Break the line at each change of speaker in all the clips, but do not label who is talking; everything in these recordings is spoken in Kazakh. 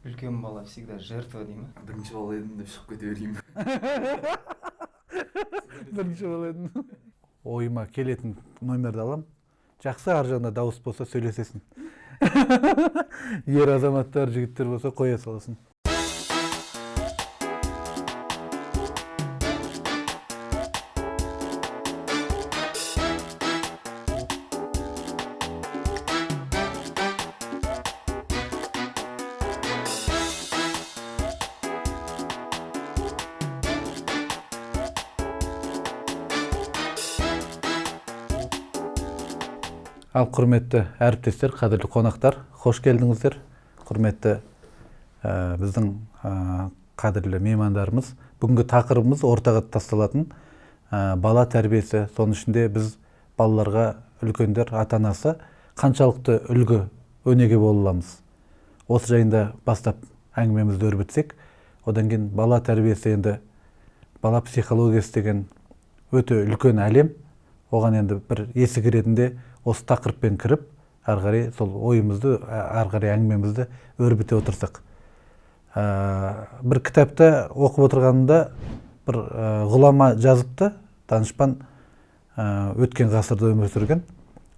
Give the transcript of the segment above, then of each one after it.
Үлкен бала всегда жертва дей ма?
Бірінші бала едім деп шығып кете берейін.
Бірінші бала едім. Ойыма келетін номерді алам. Жақсы, ар жағында дауыс болса сөйлесесің. Ер азаматтар, жігіттер болса қоя саласың. Ал құрметті әріптестер, қадірлі қонақтар, қош келдіңіздер. Құрметті біздің қадірлі меймандарымыз. Бүгінгі тақырыбымыз ортаға тасталатын бала тәрбиесі. Соның ішінде біз балаларға, үлкендер, ата-анасы қаншалықты үлгі өнеге бола аламыз. Осы жайында бастап әңгімемізді өрбітсек, одан кейін бала тәрбиесі енді бала психологиясы деген өте үлкен әлем. Оған енді бір есік ретінде осы тақырыппен кіріп, ары қарай сол ойымызды, ары қарай әңгімемізді өрбіте отырсақ. Бір кітапта оқып отырғанымда бір ғұлама жазыпты, данышпан өткен ғасырда өмір сүрген.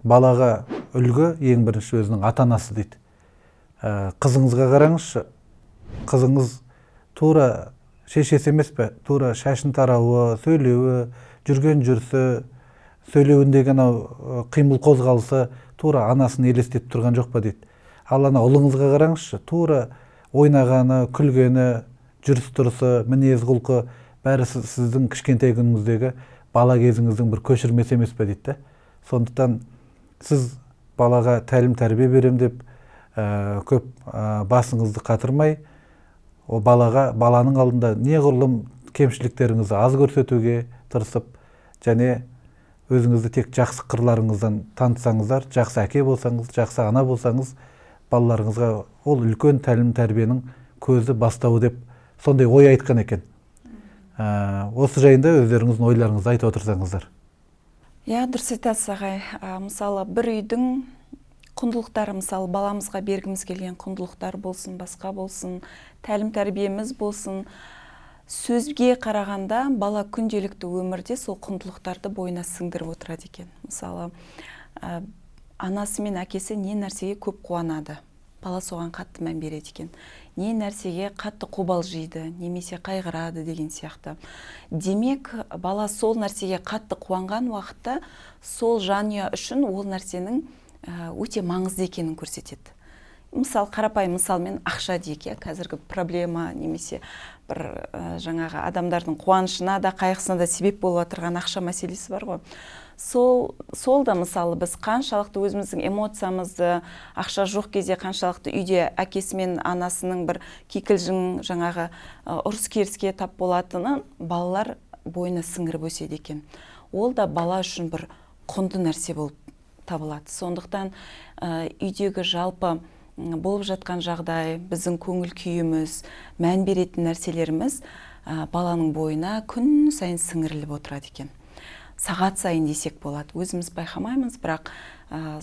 Балаға үлгі ең бірінші өзінің ата-анасы дейді. Қызыңызға қараңызшы, қызыңыз тура шешесі емес пе, тура шашын тарауы, сөйлеуі, жүрген жүрісі, сөйлеуіндегі қимыл қозғалысы тура анасын елестетіп тұрған жоқ па дейді. Ал ана ұлыңызға қараңызшы, тура ойнағаны, күлгені, жүріс тұрысы, мінез құлқы бәрі сіздің кішкентай күніңіздегі бала кезіңіздің бір көшірмесі емес пе дейді. Сондықтан сіз балаға тәлім тәрбие берем деп көп басыңызды қатырмай, о баланың алдында неғұрлым кемшіліктеріңізді аз көрсетуге тырысып, және өзіңізді тек жақсы қырларыңыздан танытсаңыздар, жақсы әке болсаңыз, жақсы ана болсаңыз, балаларыңызға ол үлкен тәлім тәрбиенің көзі бастауы деп сондай ой айтқан екен. Осы жайында өздеріңіздің ойларыңызды айтып отырсаңыздар.
Дұрыс айтасыз ағай. Мысалы, бір үйдің құндылықтары, мысалы, баламызға бергіміз келген құндылықтар болсын, басқа болсын, тәлім тәрбиеміз болсын, сөзге қарағанда бала күнделікті өмірде сол құндылықтарды бойына сіңдіріп отырады екен. Мысалы, анасы мен әкесі не нәрсеге көп қуанады, бала соған қатты мән береді екен. Не нәрсеге қатты қобалжиды, немесе қайғырады деген сияқты. Демек, бала сол нәрсеге қатты қуанған уақытта сол жанұя үшін ол нәрсенің өте маңызды екенін көрсетеді. Мысал, қарапайым мысалмен ақша дейік, қазіргі проблема немесе бір жаңағы адамдардың қуанышына да қайғысына да себеп болып отырған ақша мәселесі бар ғой. Сол да мысалы біз қаншалықты өзіміздің эмоциямызды ақша жоқ кезде қаншалықты үйде әкесі мен анасының бір кикілжің жаңағы ұрыс керіске тап болатынын балалар бойына сіңіріп өседі екен. Ол да бала үшін бір құнды нәрсе болып табылады. Сондықтан үйдегі жалпы болып жатқан жағдай, біздің көңіл күйіміз, мән беретін нәрселеріміз баланың бойына күн сайын сіңіріліп отырады екен. Сағат сайын десек болады. Өзіміз байқамаймыз, бірақ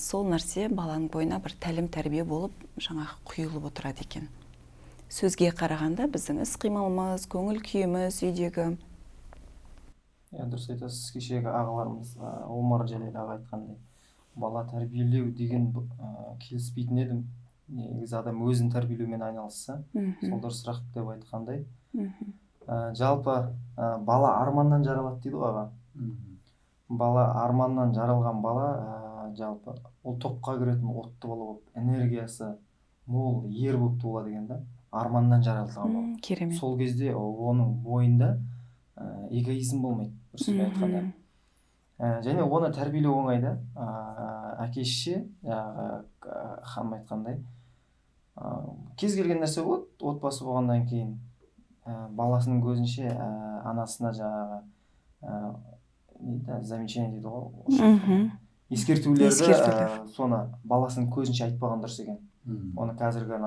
сол нәрсе баланың бойына бір тәлім тәрбие болып жаңағы құйылып отырады екен. Сөзге қарағанда біздің іс-қимылымыз, көңіл күйіміз үйдегі.
Дұрыс айтасыз, кешегі ағаларымыз Омар Жәлел аға айтқандай, бала тәрбиелеу деген келіспейтін едім. Негізі адам өзін тәрбиелеумен айналысса, сол дұрысырақ деп айтқандай. Жалпы бала арманнан жаралады дейді ғой аға. Бала арманнан жаралған бала жалпы ол топқа кіретін отты бала болып, энергиясы мол, ер болып туылады деген да. Арманнан жаралған бала.
Керемет.
Сол кезде оның бойында эгоизм болмайды, бір сөзбен айтқанда. Және оны тәрбиелеу оңай да. Әке-шеше ханым айтқандай, кез келген нәрсе болады, отбасы болғаннан кейін баласының көзінше анасына жаңағы замечание дейді ғой, ескертулерді соны баласының көзінше айтпаған дұрыс екен. Оны қазіргі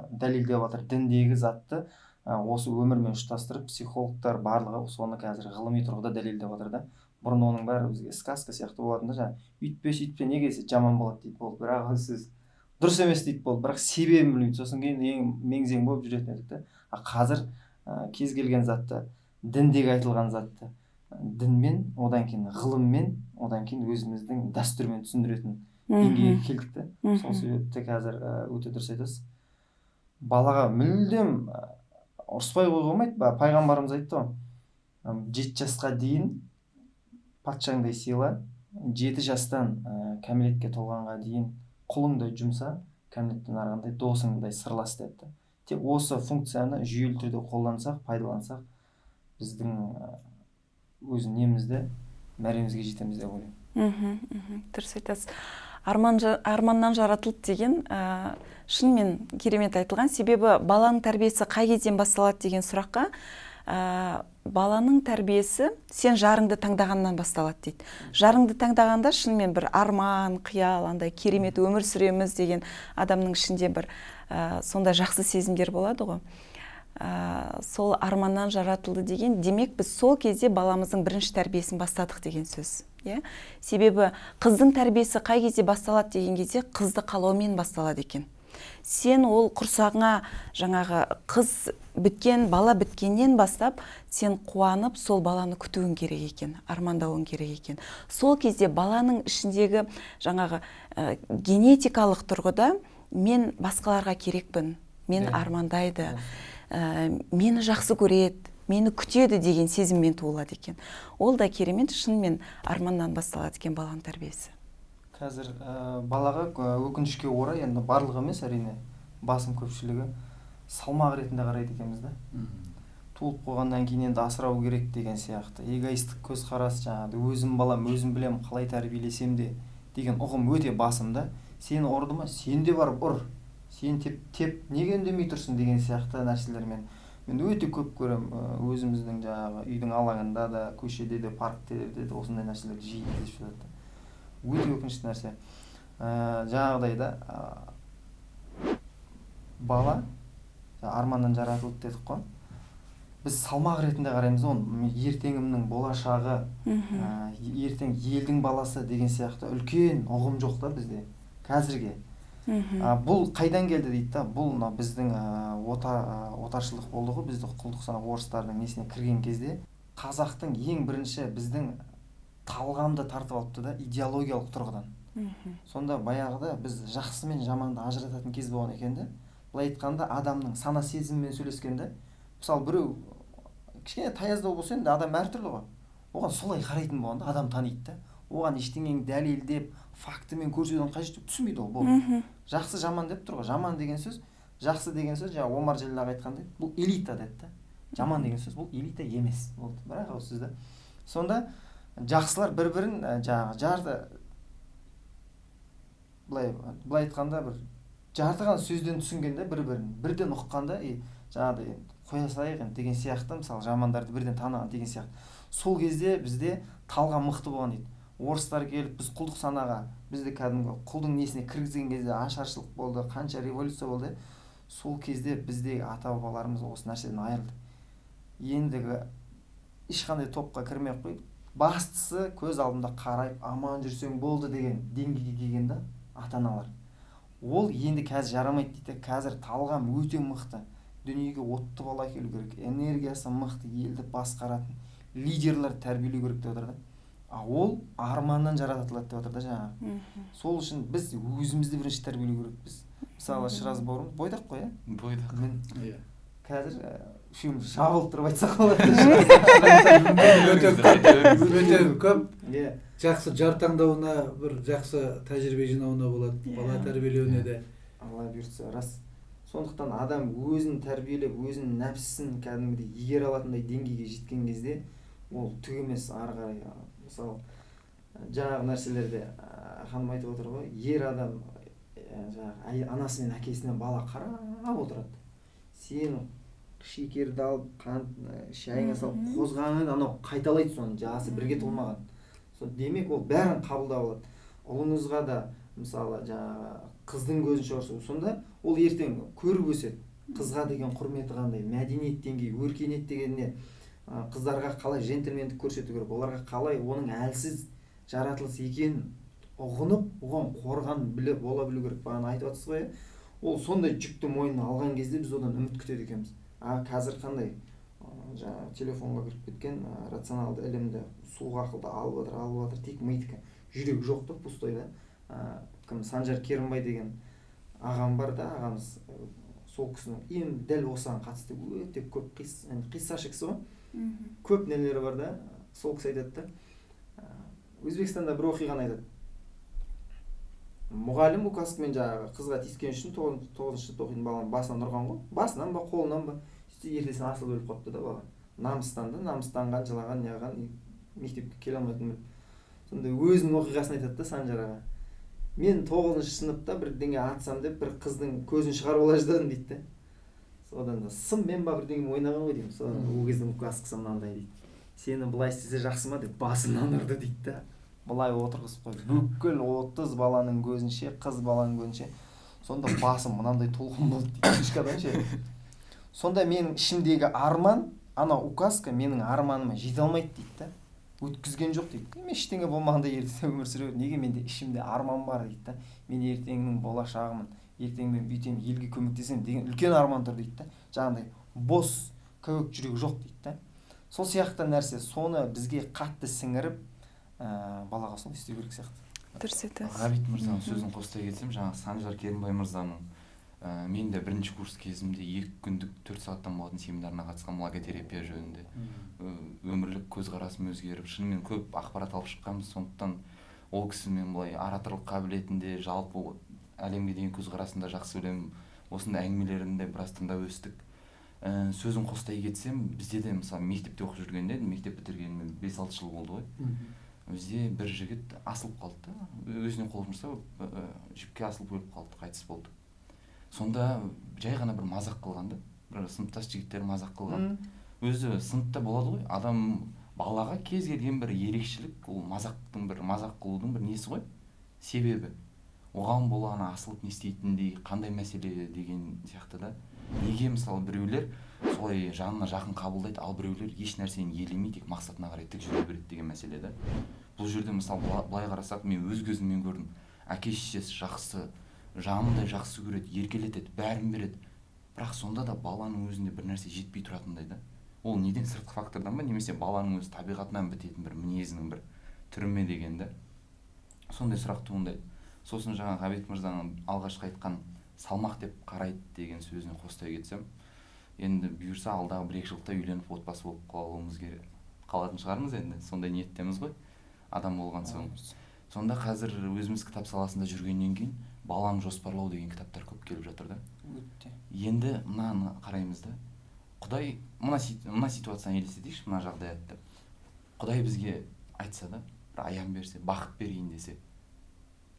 дәлелдеп жатыр, діндегі затты осы өмірмен ұштастырып психологтар барлығы соны қазір ғылыми тұрғыда дәлелдеп жатыр да. Бұрын оның бәрі бізге сказка сияқты болатын да, жаңағы үйтпе сөйтпе неге жаман болады дейді, ол бір ақ сөз. дұрыс емес дейді болды, бірақ себебін білмейді. Сосын кейін ең меңзең болып жүретін едік та. Қазір кез келген затты, діндегі айтылған затты дінмен, одан кейін ғылыммен, одан кейін өзіміздің дәстүрмен түсіндіретін деңгейге келдік та. Сол себепті қазір өте дұрыс айтасыз. Балаға мүлдем ұрыспай қоюға болмайды. Пайғамбарымыз айтты ғой, 7 жасқа дейін патшаңдай сыйла, 7 жастан кәмелетке толғанға дейін құлыңдай жұмса, кәмелеттен арғандай досыңдай сырлас деді. Тек осы функцияны жүйелі түрде қолдансақ, пайдалансақ, біздің өз немізді мәремізге жетеміз деп ойлаймын.
Дұрыс айтасыз. Арманнан жаратылды деген шынымен керемет айтылған. Себебі баланың тәрбиесі қай кезден басталады деген сұраққа баланың тәрбиесі сен жарыңды таңдағаннан басталады дейді. Жарыңды таңдағанда шынымен бір арман, қиял, андай керемет өмір сүреміз деген адамның ішінде бір сондай жақсы сезімдер болады ғой. Сол арманнан жаратылды деген, демек біз сол кезде баламыздың бірінші тәрбиесін бастадық деген сөз. Себебі қыздың тәрбиесі қай кезде басталады деген кезде қызды қалаумен басталады екен. Сен ол құрсағыңа жаңағы қыз біткен, бала біткеннен бастап сен қуанып сол баланы күтуің керек екен, армандауың керек екен. Сол кезде баланың ішіндегі жаңағы генетикалық тұрғыда мен басқаларға керекпін, мен армандайды, мені жақсы көреді, мені күтеді деген сезіммен туылады екен. Ол да керемет, шынымен арманнан басталады екен баланың тәрбиесі.
Қазір балаға өкінішке орай, енді барлығы емес, әрине басым көпшілігі салмақ ретінде қарайды екенбіз да. Туылып қойғаннан кейін енді асырау керек деген сияқты. Эгоистік көзқарас, жаңағы өзім балам, өзім білем, қалай тәрбиелесем де деген ұғым өте басым да. Сені ұрды ма, сен де барып ұр. Сен теп неге үндемей тұрсың деген сияқты нәрселермен мен өте көп көрем. Өзіміздің жаңағы үйдің алаңында да, көшеде де, парктерде де осындай нәрселер жиі кездесіп жатады. Өте өкінішті нәрсе. Жаңағыдай да бала арманнан жаратылды дедік қой. Біз салмақ ретінде қараймыз оны. Ертеңімнің болашағы, ертең елдің баласы деген сияқты үлкен ұғым жоқ та бізде қазірге. Бұл қайдан келді дейді да. Бұл біздің отаршылық болды ғой. Бізді құлдық санап орыстардың несіне кірген кезде қазақтың ең бірінші біздің талғамды тартып алыпты да, идеологиялық тұрғыдан. Сонда баяғыда біз жақсы мен жаманды ажырататын кез болған екен де. Былай айтқанда адамның сана сезімімен сөйлескенде, мысалы біреу кішкене таяздау болса енді адам әртүрлі ғой. Оған солай қарайтын болғанда адам таниды да. Оған ештеңені дәлелдеп, фактімен көрсетудің қажеті жоқ, түсінбейді ол. Бұл жақсы жаман деп тұр ғой. Жаман деген сөз, жақсы деген сөз, жаңа Омар Жәлел аға айтқандай, бұл элита деді да. Жаман деген сөз бұл элита емес. Болды. Бірақ ауыз сөз да. Сонда жақсылар бір-бірін жарты былай айтқанда бір жартыған сөзден түсінгенде бір-бірін бірден ұққанда жаңағыдай қоя салайық деген сияқты, мысалы жамандарды бірден таныған деген сияқты. Сол кезде бізде талғам мықты болған дейді. Орыстар келіп біз құлдық санаға, бізді кәдімгі құлдың несіне кіргізген кезде ашаршылық болды, қанша революция болды. Сол кезде біздегі ата-бабаларымыз осы нәрседен айырылды. Ендігі ешқандай топқа кірмей қойып, бастысы көз алдында қарайып аман жүрсең болды деген деңгейге келгенде ата-аналар. Ол енді қазір жарамайды дейді. Қазір талғам өте мықты. Дүниеге отты бала келу керек, энергиясы мықты, елді басқаратын лидерлер тәрбиелеу керек деп отыр да. Ол арманнан жаратылады деп отыр да жаңағы. Сол үшін біз өзімізді бірінші тәрбиелеу керекпіз. Мысалы Шыраз бауырым бойдақ қой,
Бойдақ.
Мен қазір үшеуміз жабылып тұрып айтсақ болады.
Өте көп. Жақсы жар таңдауына, бір жақсы тәжірибе жинауына болады, бала тәрбиелеуіне де.
Алла бұйыртса, рас. Сондықтан адам өзін тәрбиелеп, өзінің нәпсісін кәдімгідей игере алатындай деңгейге жеткен кезде ол түк емес, ары қарай. Мысалы жаңағы нәрселерде ханым айтып отыр ғой, ер адам жаңағы анасы мен әкесінен бала қарап отырады. Сен шекерді алып, қант шайыңа салып қозғағанын анау қайталайды, соны жасы бірге толмаған. Демек ол бәрін қабылдап алады. Ұлыңызға да мысалы жаңағы қыздың көзінше ұрсу, сонда ол ертең көріп өседі. Қызға деген құрметі қандай, мәдениет деңгейі, өркениет дегеніне, қыздарға қалай жентльмендік көрсету керек, оларға қалай оның әлсіз жаратылыс екенін ұғынып, оған қорған біле бола білу керек. Бағана айтып жатсыз ғой, ол сондай жүкті мойнына алған кезде біз одан үміт күтеді екенбіз. Қазір қандай жаңағы телефонға кіріп кеткен рационалды ілімді суға ақылды алып жатыр, тек мидікі, жүрек жоқ та, пустой да. Кім Санжар Керімбай деген ағам бар да, ағамыз, сол кісінің дәл осыған қатысты өте көп қиссашы кісі ғой, көп нелері бар да. Сол кісі айтады да, Өзбекстанда бір оқиғаны айтады. Мұғалім указкамен жаңағы қызға тиіскен үшін 9-шы сыныпта оқитын баланың басынан ұрған ғой, басынан ба қолынан ба, ертесіне асылып өліп қалыпты да бала. Намыстанған, жылаған, неғылған, мектепке келе алмайтын біліп. Сонда өзінің оқиғасын айтады да Санжар аға. Мен 9-шы сыныпта бірдеңе атсам деп бір қыздың көзін шығарып ала жаздадым дейді да. Содан да сыммен ба бірдеңе ойнаған ғой деймін. Содан ол кезде указкасы мынандай дейді. Сені былай істесе жақсы ма деп басымнан ұрды дейді да. Былай отырғызып қойды. Бүкіл 30 баланың көзінше, қыз баланың көзінше. Сонда басым мынандай толқын болды дейді. Кішкентай ше. Сонда менің ішімдегі арман, ана указка менің арманыма жете алмайды дейді да. Өткізген жоқ дейді. Мен ештеңе болмағанда ертең өмір сүремін. Неге менде ішімде арман бар дейді да. Мен ертеңнің болашағымын. Ертең мен бүйтем, елге көмектесем деген үлкен арман тұр дейді да. Жаңағыдай бос, көк жүрек жоқ дейді да. Сол сияқты нәрсе, соны бізге қатты сіңіріп, балаға сол істеу керек сияқты.
Дұрыс айтасыз.
Ғабит мырзаның сөзін қостай кетсем, жаңағы Санжар Керімбай мырзаның мен де бірінші курс кезімде 2 күндік 4 сағаттан болатын семинарына қатысқан логотерапия жөнінде. Өмірлік көзқарасым өзгеріп, шынымен көп ақпарат алып шыққанбыз. Сондықтан ол кісімен былай ораторлық қабілетінде, жалпы әлемге деген көзқарасында жақсы білемін. Осындай әңгімелерінде біраз тыңдап өстік. Сөзін қостай кетсем, бізде де мысалы мектепте оқып жүргенде, мектеп бітіргеніме 5-6 жыл болды ғой. Бізде бір жігіт асылып қалды да, өзіне қол жұмсап, жіпке асылып өліп қалды, қайтыс болды. Сонда жай ғана бір мазақ қылған да, бір сыныптас жігіттер мазақ қылған. Өзі сыныпта болады ғой, адам балаға кез келген бір ерекшелік, ол мазақтың бір мазақ қылудың бір несі ғой, себебі. Оған болғаны асылып не істейтіндей, қандай мәселе деген сияқты да. Неге мысалы біреулер солай жанына жақын қабылдайды, ал біреулер еш нәрсені елемей тек мақсатына қарай тік жүре береді деген мәселе да. Бұл жерде мысалы былай қарасақ, мен өз көзіммен көрдім. Әке-шешесі жақсы, жанындай жақсы көреді, еркелетеді, бәрін береді. Бірақ сонда да баланың өзінде бір нәрсе жетпей тұратындай да. Ол неден, сыртқы фактордан ба, немесе баланың өз табиғатынан бітетін бір мінезінің бір түріме деген да. Сондай сұрақ туындайды. Сосын жаңа Ғабит мырзаның алғашқы айтқан салмақ деп қарайды деген сөзіне қостай кетсем, енді бұйырса алдағы 1-2 жылда үйленіп отбасы болып қалатын шығармыз енді. Сондай ниеттеміз ғой, адам болған соң. Сонда қазір өзіміз кітап саласында жүргеннен кейін баланы жоспарлау деген кітаптар көп келіп жатыр да. Енді мынаны қараймыз да. Құдай мына ситуацияны елестетейікші, мына жағдаятты. Құдай бізге айтса да, бір аян берсе, бақыт берейін десе,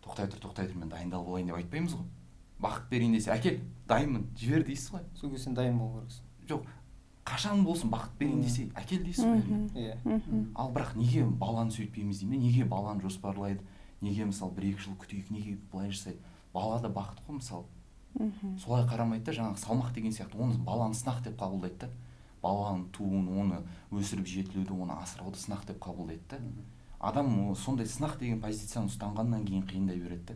тоқтай тұр, мен дайындалып болайын деп айтпаймыз ғой. Бақыт берейін десе, әкел, дайынмын, жібер дейсіз ғой.
Сол кезде сен дайын болу керексің.
Жоқ, қашан болсын бақыт берейін десе, әкел дейсіз ғой. Ал бірақ неге баланы сөйтпейміз деймін, неге баланы жоспарлайды, неге мысалы 1-2 жыл күтейік, неге былай жасайды. Бала да бақыт қой мысалы. Солай қарамайды да, жаңағы салмақ деген сияқты, оны баланы сынақ деп қабылдайды да. Баланың туын, оны өсіріп жетілуді, оны асырауды сынақ деп қабылдайды да. Адам сондай сынақ деген позицияны ұстанғаннан кейін қиындай береді да.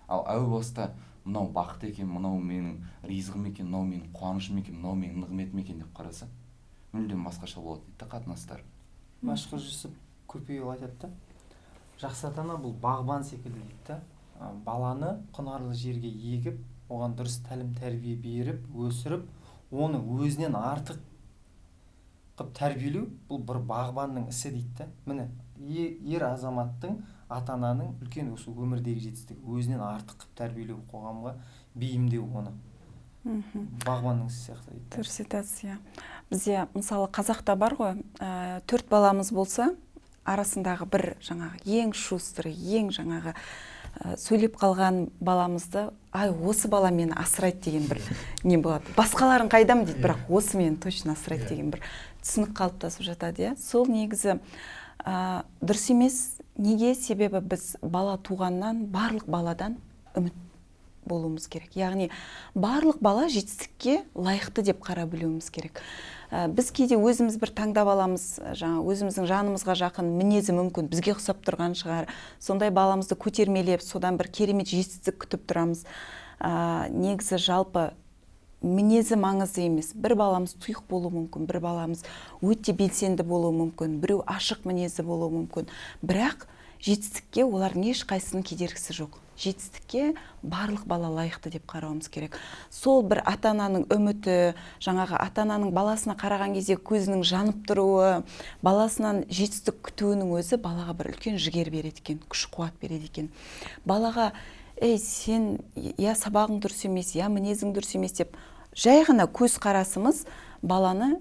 Ал әу баста мынау бақыт екен, мынау менің ризығым екен, мынау менің қуанышым екен, мынау менің нығметім екен деп қараса, мүлдем басқаша болады дейді да қатынастар.
Машқұр Жүсіп Көпейұлы айтады да, жақсы ата-ана бұл бағбан секілді дейді да. Баланы құнарлы жерге егіп, оған дұрыс тәлім тәрбие беріп, өсіріп, оны өзінен артық қып тәрбиелеу, бұл бір бағбанның ісі дейді да. Міне, ер азаматтың, ата-ананың үлкен осы өмірдегі жетістігі, өзінен артық қып тәрбиелеу, қоғамға бейімдеу оны. Бағбанның ісі сияқты дейді.
Дұрыс айтасыз, бізде мысалы қазақта бар ғой, 4 баламыз болса, арасындағы бір жаңағы ең шустрый, ең жаңағы сөйлеп қалған баламызды, ай, осы бала мені асырайды деген бір не болады. Басқаларын қайдам дейді, бірақ осы мені точно асырайды деген бір түсінік қалыптасып жатады. Сол негізі дұрыс емес. Неге? Себебі біз бала туғаннан барлық баладан үміт болуымыз керек. Яғни барлық бала жетістікке лайықты деп қара білуіміз керек. біз кейде өзіміз бір таңдап аламыз, жаңа өзіміздің жанымызға жақын мінезі мүмкін бізге ұқсап тұрған шығар. Сондай баламызды көтермелеп, содан бір керемет жетістік күтіп тұрамыз. Негізі жалпы мінезі маңызды емес. Бір баламыз тұйық болуы мүмкін, бір баламыз өте белсенді болуы мүмкін, біреу ашық мінезі болуы мүмкін. Бірақ жетістікке олардың ешқайсының кедергісі жоқ. Жетістікке барлық бала лайықты деп қарауымыз керек. Сол бір ата-ананың үміті, жаңағы ата-ананың баласына қараған кезде көзінің жанып тұруы, баласынан жетістік күтуінің өзі балаға бір үлкен жігер береді екен, күш-қуат береді екен. Балаға сен я сабағың дұрыс емес, я мінезің дұрыс емес деп жай ғана көз қарасымыз баланы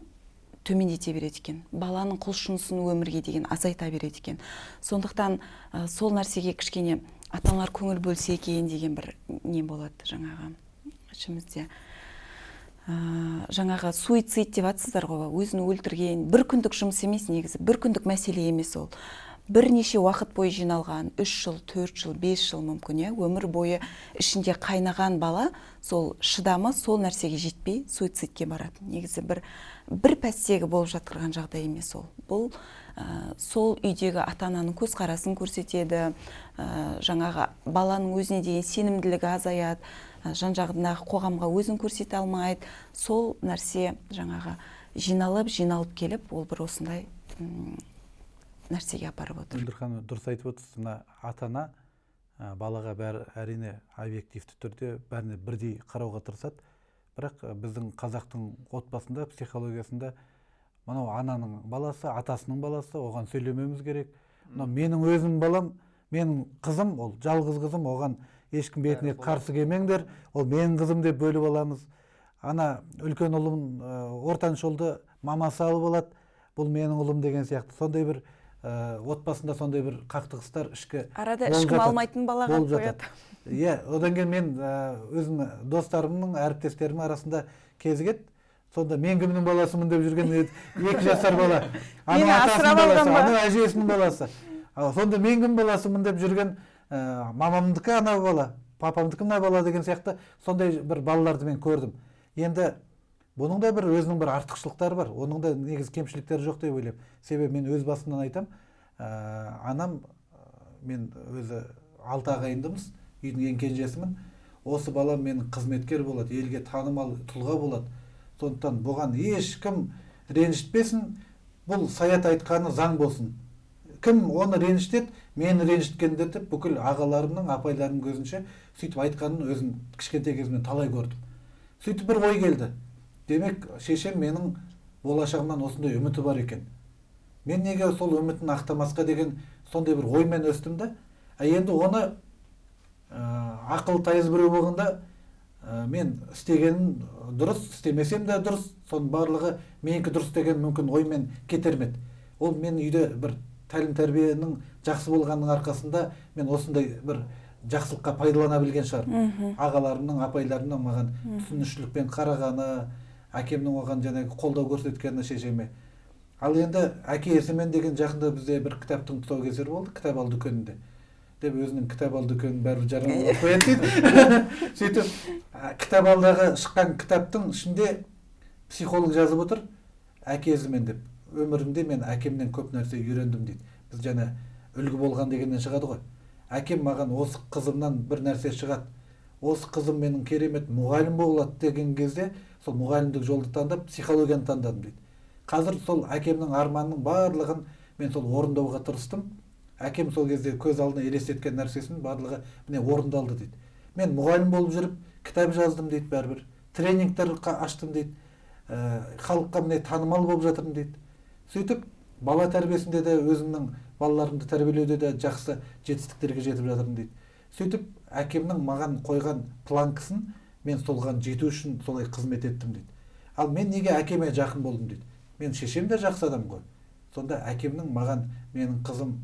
төмендете береді екен. Баланың құлшынысын өмірге деген азайта береді екен. Сондықтан сол нәрсеге кішкене ата-аналар көңіл бөлсе екен деген бір не болады жаңағы ішімізде. Жаңағы суицид деп атсыздар ғой, өзін өлтірген бір күндік жұмыс емес, негізі бір күндік мәселе емес ол. Бірнеше уақыт бойы жиналған, 3 жыл, 4 жыл, 5 жыл мүмкін, өмір бойы ішінде қайнаған бала, сол шыдамы сол нәрсеге жетпей суицидке барады. Негізі бір пәстегі болып жатқырған жағдай емес ол. Бұл сол үйдегі ата-ананың көзқарасын көрсетеді, жаңағы баланың өзіне деген сенімділігі азаяды, жан-жағындағы қоғамға өзін көрсете алмайды. Сол нәрсе жаңағы жиналып келіп, ол бір осындай нәрсеге апарып отыр.
Мөлдір ханым дұрыс айтып отырсыз. Мына ата-ана балаға бәрі әрине объективті түрде бәріне бірдей қарауға тырысады. Бірақ біздің қазақтың отбасында, психологиясында мынау ананың баласы, атасының баласы, оған сөйлемеміз керек. Мынау менің өзім балам, менің қызым, ол жалғыз қызым, оған ешкім бетіне қарсы келмеңдер, ол менің қызым деп бөліп аламыз. Ана үлкен ұлым ортаншы ұлды мамасы алып алады, бұл менің ұлым деген сияқты. Сондай бір отбасында сондай бір қақтығыстар ішкі
арада ешкім алмайтын балаға қояды.
Одан кейін мен өзім достарымның, әріптестерімнің арасында кезігеді. Сонда мен кімнің баласымын деп жүрген 2 жасар бала. Ана атасының баласы, ана әжесінің баласы. Сонда мен кім баласымын деп жүрген мамамдікі ана бала, папамдікі мына бала деген сияқты сондай бір балаларды мен көрдім. Енді бұның да бір өзінің бір артықшылықтары бар. Оның да негіз кемшіліктері жоқ деп ойлаймын. Себебі мен өз басымнан айтам, анам, мен өзі 6 ағайындымыз, үйдің ең кенжесімін. Осы балам менің қызметкер болады, елге танымал тұлға болады. Сондықтан бұған ешкім ренжітпесін, бұл саят айтқаны заң болсын. Кім оны ренжітеді, мені ренжіткенде деп бүкіл ағаларымның, апайларымның көзінше сөйтіп айтқанын өзім кішкентай кезімнен талай көрдім. Сөйтіп бір ой келді. Демек, шешем менің болашағымнан осындай үміті бар екен. Мен неге сол үмітін ақтамасқа деген сондай бір оймен өстім да. Енді оны ақыл тайыз біреу болғанда мен істегенім дұрыс, істемесем де дұрыс, соның барлығы менікі дұрыс деген мүмкін оймен кетермеді. Ол мен үйде бір тәлім тәрбиенің жақсы болғанның арқасында мен осындай бір жақсылыққа пайдалана білген шығар. Ағаларымның, апайларымның маған түсінушілікпен қарағаны, әкемнің оған жаңағы қолдау көрсеткені шешеме. Ал енді әке есімен деген жақында бізде бір кітаптың тұсаукесері болды, кітап ал дүкенінде. Деп өзінің кітап ал дүкенін бәрі жарнамалап қояды дейді. Сөйтіп кітап алдағы шыққан кітаптың ішінде психолог жазып отыр, әке есімен деп. Өмірімде мен әкемнен көп нәрсе үйрендім дейді. Біз жаңа үлгі болған дегеннен шығады ғой. Әкем маған осы қызымнан бір нәрсе шығады. Осы қызым менің керемет мұғалім болады деген кезде сол мұғалімдік жолды таңдап, психологияны таңдадым дейді. Қазір сол әкемнің арманының барлығын мен сол орындауға тырыстым. Әкем сол кезде көз алдына елестеткен нәрсесін барлығы міне орындалды дейді. Мен мұғалім болып жүріп, кітап жаздым дейді бәрібір. Тренингтер аштым дейді. Халыққа міне танымал болып жатырмын дейді. Сөйтіп, бала тәрбиесінде де өзімнің балаларымды тәрбиелеуде де жақсы жетістіктерге жетіп жатырмын дейді. Сөйтіп, әкемнің маған қойған планкасын мен солған жету үшін солай қызмет еттім дейді. Ал мен неге әкеме жақын болдым дейді. Мен шешем де жақсы адам ғой. Сонда әкемнің маған менің қызым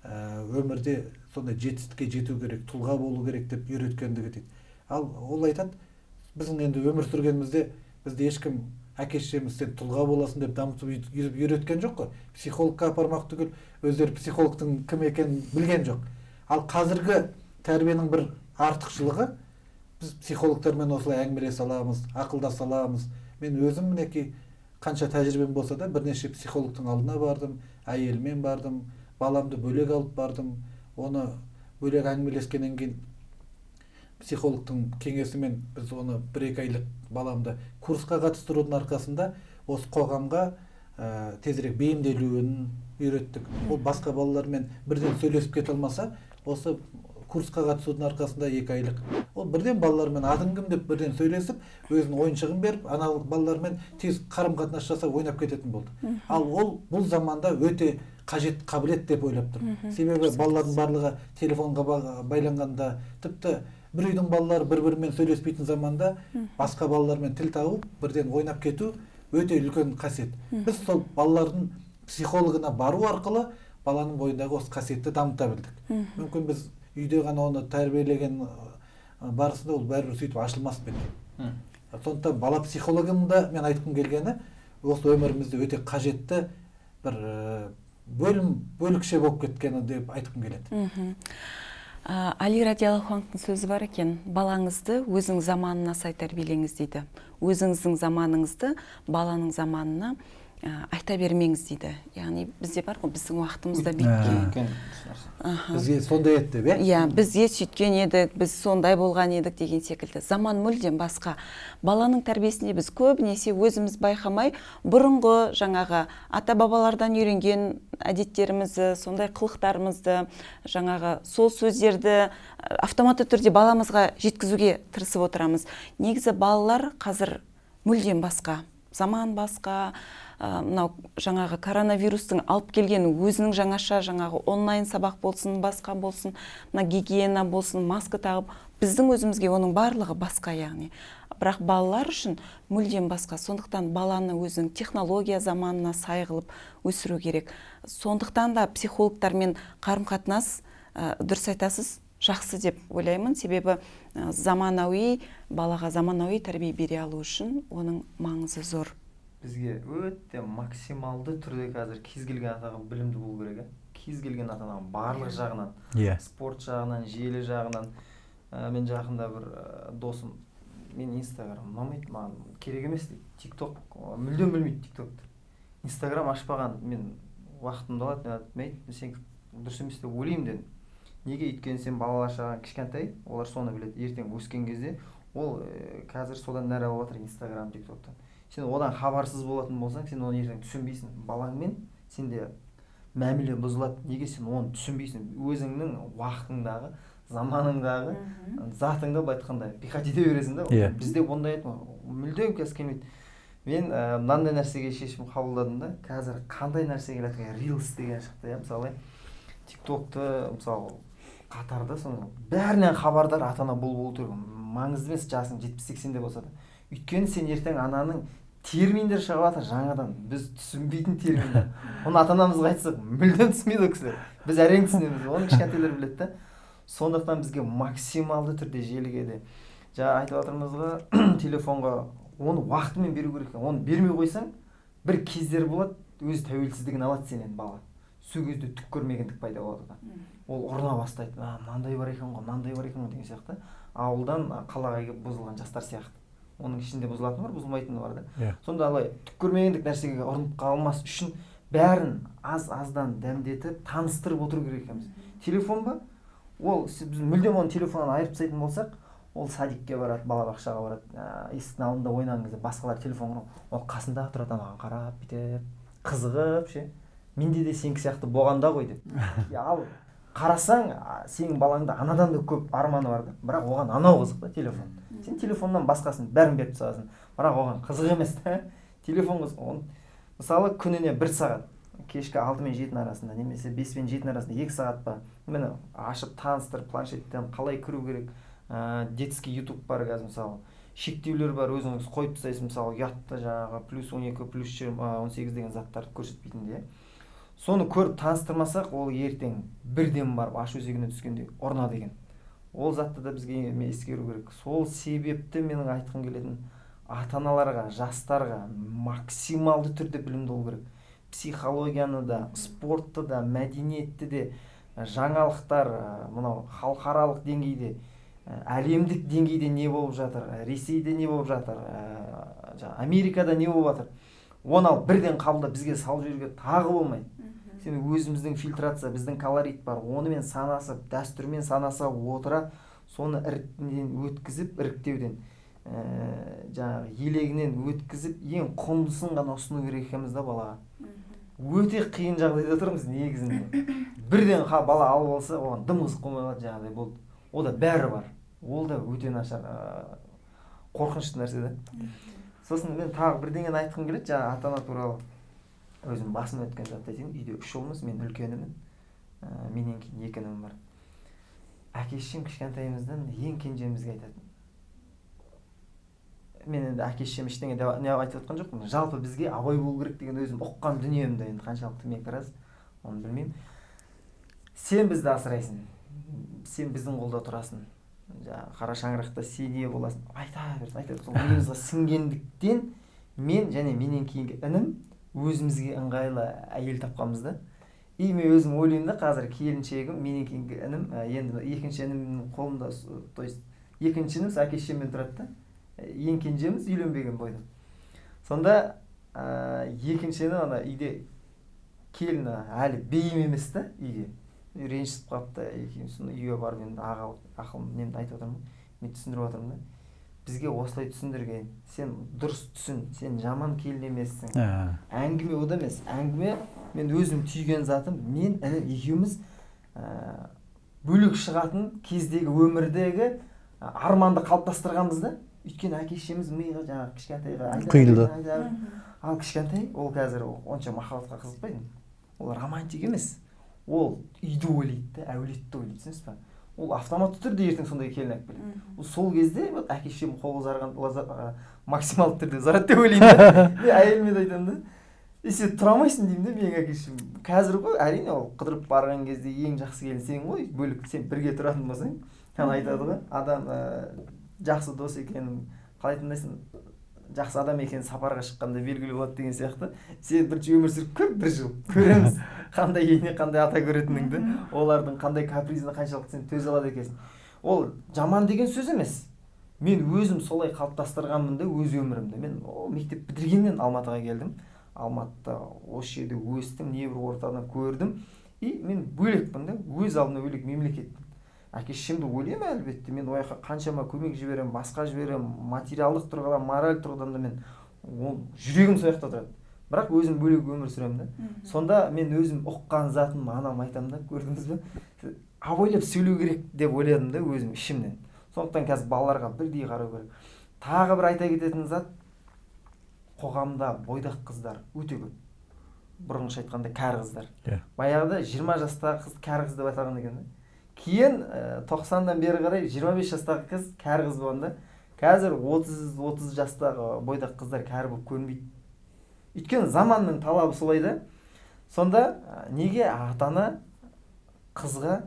өмірде сондай жетістікке жету керек, тұлға болу керек деп үйреткендігі дейді. Ал ол айтады, біздің енді өмір сүргенімізде бізде ешкім әке-шешеміз сен тұлға боласың деп дамытып үйреткен жоқ қой. Психологқа апармақ түгіл, өздері психологтың кім екенін білген жоқ. Ал қазіргі тәрбиенің бір артықшылығы, біз психологтармен осылай әңгімелесе аламыз, ақылдаса аламыз. Мен өзім мінекей қанша тәжірибем болса да бірнеше психологтың алдына бардым, әйелімен бардым, баламды бөлек алып бардым. Оны бөлек әңгімелескеннен кейін психологтың кеңесімен біз оны 1-2 айлық баламды курсқа қатыстырудың арқасында осы қоғамға тезірек бейімделуін үйреттік. Ол басқа балалармен бірден сөйлесіп кете алмаса, осы курсқа қатысудың арқасында 2 айлық. Ол бірден балалармен адың кім деп бірден сөйлесіп, өзінің ойыншығын беріп, аналық балалармен тез қарым-қатынас жасап ойнап кететін болды. Ал ол бұл заманда өте қажет қабілет деп ойлап тұр. Себебі балалардың барлығы телефонға байланғанда, тіпті бір үйдің балалары бір-бірімен сөйлеспейтін заманда басқа балалармен тіл тауып, бірден ойнап кету өте үлкен қасиет. Біз сол балалардың психологына бару арқылы баланың бойындағы осы қасиетті дамыта білдік. Мүмкін біз үйде ғана оны тәрбиелеген барысында ол бәрібір сөйтіп ашылмас па еді. Сондықтан бала психологында мен айтқым келгені осы өмірімізде өте қажетті бір бөлікше болып кеткені деп айтқым келеді.
Али Радиаллахуанхтың сөзі бар екен, балаңызды өзің заманына сай тәрбиелеңіз дейді. Өзіңіздің заманыңызды баланың заманына айта бермеңіз дейді. Яғни бізде бар ғой, біздің уақытымызда бүйткен.
Бізге сондай еді деп,
иә, бізге сөйткен едік, біз сондай болған едік деген секілді. Заман мүлдем басқа. Баланың тәрбиесінде біз көбінесе өзіміз байқамай, бұрынғы жаңағы ата-бабалардан үйренген әдеттерімізді, сондай қылықтарымызды, жаңағы сол сөздерді автоматты түрде баламызға жеткізуге тырысып отырамыз. Негізі балалар қазір мүлдем басқа. Заман басқа, мынау жаңағы коронавирустың алып келген өзінің жаңаша жаңағы онлайн сабақ болсын, басқа болсын, мына гигиена болсын, маска тағып, біздің өзімізге оның барлығы басқа яғни. Бірақ балалар үшін мүлдем басқа. Сондықтан баланы өзінің технология заманына сай қылып өсіру керек. Сондықтан да психологтармен қарым-қатынас, дұрыс айтасыз, жақсы деп ойлаймын. Себебі заманауи балаға заманауи тәрбие бере алу үшін оның маңызы зор.
Бізге өте максималды түрде қазір кез келген атаға білімді болу керек. Кез келген атаға барлық жағынан, спорт жағынан, желі жағынан. Мен жақында бір досым, мен Инстаграм ұнамайды, маған керек емес дейді. TikTok мүлдем білмейді TikTokты. Инстаграм ашпаған, мен уақытымды алады, мен сен дұрыс емес деп ойлаймын дедім. Неге? Өйткені сен балалар шағаң кішкентай, олар соны біледі. Ертең өскен кезде ол қазір содан нәр алып жатыр Инстаграм, TikToктан. Сен одан хабарсыз болатын болсаң, сен оны ертең түсінбейсің. Балаңмен сенде мәміле бұзылады. Неге сен оны түсінбейсің? Өзіңнің уақытыңдағы, заманыңдағы затыңды былай айтқанда пихать ете бересің да. Бізде ондай мүлдем қазір келмейді. Мен мынандай нәрсеге шешім қабылдадым да, қазір қандай нәрсе келеді? Reels деген шықты, мысалы TikTokты, мысалы қатарда соны бәрінен хабардар ата-ана болу керек. Маңызды емес, жасың 70-80 де болса да. Өйткені сен ертең ананың терминдер шығып жатыр жаңадан, біз түсінбейтін терминдер. Оны ата-анамызға айтсақ мүлдем түсінбейді ол кісілер. Біз әрең түсінеміз, оны кішкентайлар біледі да. Сондықтан бізге максималды түрде желіге де жаңа айтып жатырмыз ғой, телефонға оны уақытымен беру керек. Оны бермей қойсаң, бір кездер болады, өз тәуелсіздігін алады сенен бала. Сол кезде түк көрмегендік пайда болады да. Ол ұрына бастайды. Мынандай бар екен ғой, мынандай бар екен ғой деген сияқты. Ауылдан қалаға келіп бұзылған жастар сияқты. Оның ішінде бұзылатыны бар, бұзылмайтыны бар да. Сонда алай түк көрмегендік нәрсеге ұрынып қалмас үшін бәрін аз-аздан дәмдетіп, таныстырып отыру керек екенбіз. Телефон ба? Ол біз мүлдем оны телефоннан айырып тастайтын болсақ, ол садикке барады, балабақшаға барады, есіктің алдында ойнаңыз деп басқалар телефон құрып, ол қасындағы тұрады, анаған қарап бүйтіп, қызығып ше. Менде де сен сияқты болғанда ғой деп. Ал қарасаң, сенің балаңда анадан да көп арманы бар да, бірақ оған анау қызық да телефон. Сен телефоннан басқасын бәрін беріп тастасың, бірақ оған қызық емес та. Телефон қызық. Мысалы күніне 1 сағат, кешкі 6 мен 7 арасында, немесе 5 мен 7 арасында 2 сағат па, мені ашып таныстырып, планшеттен қалай кіру керек, детский YouTube бар қазір мысалы. Шектеулер бар, өзіңіз қойып тастайсыз, мысалы ұятты жаңағы +12, +18 деген заттарды көрсетпейтін. Соны көріп таныстырмасақ, ол ертең бірден барып аш өзегіне түскенде ұрна деген. Ол затты да бізге ескеру керек. Сол себепті менің айтқым келетін ата-аналарға, жастарға максималды түрде білімді болу керек. Психологияны да, спортты да, мәдениетті де, жаңалықтар, мынау халықаралық деңгейде, әлемдік деңгейде не болып жатыр, Ресейде не болып жатыр, Америкада не болып жатыр. оны алып бірден қабылдап бізге салып жіберуге тағы болмайды. Сен өзіміздің фильтрация, біздің колорит бар, онымен санасып, дәстүрмен санасып отыра, соны өткізіп, іріктеуден жаңағы елегінен өткізіп, ең құндысын ғана ұсыну керек екенбіз да балаға. Өте қиын жағдайда тұрмыз негізінде. Бірден бала алып алса, оған дым қызық қылмай қалады жағдай болды. Ода бәрі бар. Ол да өте нашар, қорқынышты нәрсе да. Сосын мен тағы бірдеңені айтқым келеді, жаңа ата-ана туралы. Өзім басым өткен затты айтайын. Үйде 3 ұлмыз, мен үлкенімін. Менен кейін 2 інім бар. Әке-шешем кішкентайымыздан ең кенжемізге айтатын. Мен енді әке-шешем ештеңе не айтып отқан жоқпын. Жалпы бізге абай болу керек деген өзім ұққан дүниемді, енді қаншалықты мен рас, оны білмеймін. Сен бізді асырайсың. Сен біздің қолда тұрасың. Қара шаңырақта сен ие боласың. Айта берді. Сол миымызға сіңгендіктен мен және менен кейінгі інім өзімізге ыңғайлы әйел тапқанбыз да. И мен өзім ойлаймын да, қазір келіншегім, менен кейінгі інім, енді екінші інімнің қолында, то есть екінші ініміз әке-шешеммен тұрады да. Ең кенжеміз үйленбеген бойда. Сонда екінші інім ана үйде келін әлі бейім емес та үйге. Ренжісіп қалыпты, екеуміз үйге барып енді ақылым немді айтып отырмын, мен түсіндіріп отырмын да. Бізге осылай түсіндірген, сен дұрыс түсін, сен жаман келін емессің. Әңгіме ода емес, әңгіме мен өзім түйген затым, мен екеуміз бөлек шығатын кездегі өмірдегі арманды қалыптастырғанбыз да. Өйткені әке-шешеміз миға жаңағы кішкентайға
құйылды.
Ал кішкентай ол қазір онша махаббатқа қызықпайды. Ол романтик емес. Ол үйді ойлайды, әулетті ойлайды, түсінесіз ба? Ол автоматты түрде ертең сондай келін алып келеді. Сол кезде әке-шешем қол ұзарған максималды түрде зарад деп ойлаймын да. Мен әйеліме де айтамын да. Сен тұра алмайсың деймін да, менің әке-шешем. Қазір ғой, әрине ол қыдырып барған кезде ең жақсы келін сен ғой, бөлек сен бірге тұратын болсаң, айтады ғой, адам жақсы дос екенін қалай тыңдайсың, жақсы адам екенін сапарға шыққанда белгілі болады деген сияқты. Сен бірінші өмір сүріп көр, 1 жыл көреміз қандай ене, қандай ата көретініңді, олардың қандай капризіне қаншалықты сен төзе алады екенсің. Ол жаман деген сөз емес. Мен өзім солай қалыптастырғанмын да өз өмірімді. Мен мектеп бітіргеннен Алматыға келдім. Алматыда осы жерде өстім, небір ортадан көрдім. И мен бөлекпін да, өз алдына бөлек мемлекетпін. Әке-шешемді ойлаймын әлбетте, мен ояққа қаншама көмек жіберем, басқа жіберем, материалдық тұрғыдан, мораль тұрғыдан да мен жүрегім сол жақта тұрады. Бірақ өзім бөлек өмір сүремін да. Сонда мен өзім ұққан затым анам айтамын да, көрдіңіз бе? Абайлап сөйлеу керек деп ойладым да өзім ішімнен. Сондықтан қазір балаларға бірдей қарау керек. Тағы бір айта кететін зат, қоғамда бойдақ қыздар өте көп. Бұрынғыша айтқанда кәрі қыздар. Баяғыда 20 жастағы қыз кәрі қыз деп айтылған екен да. Кейін 90-дан бері қарай 25 жастағы қыз кәрі қыз болғанда, қазір 30 жастағы бойдақ қыздар кәрі болып көрінбейді. Өйткені заманның талабы солай да. Сонда неге ата-ана қызға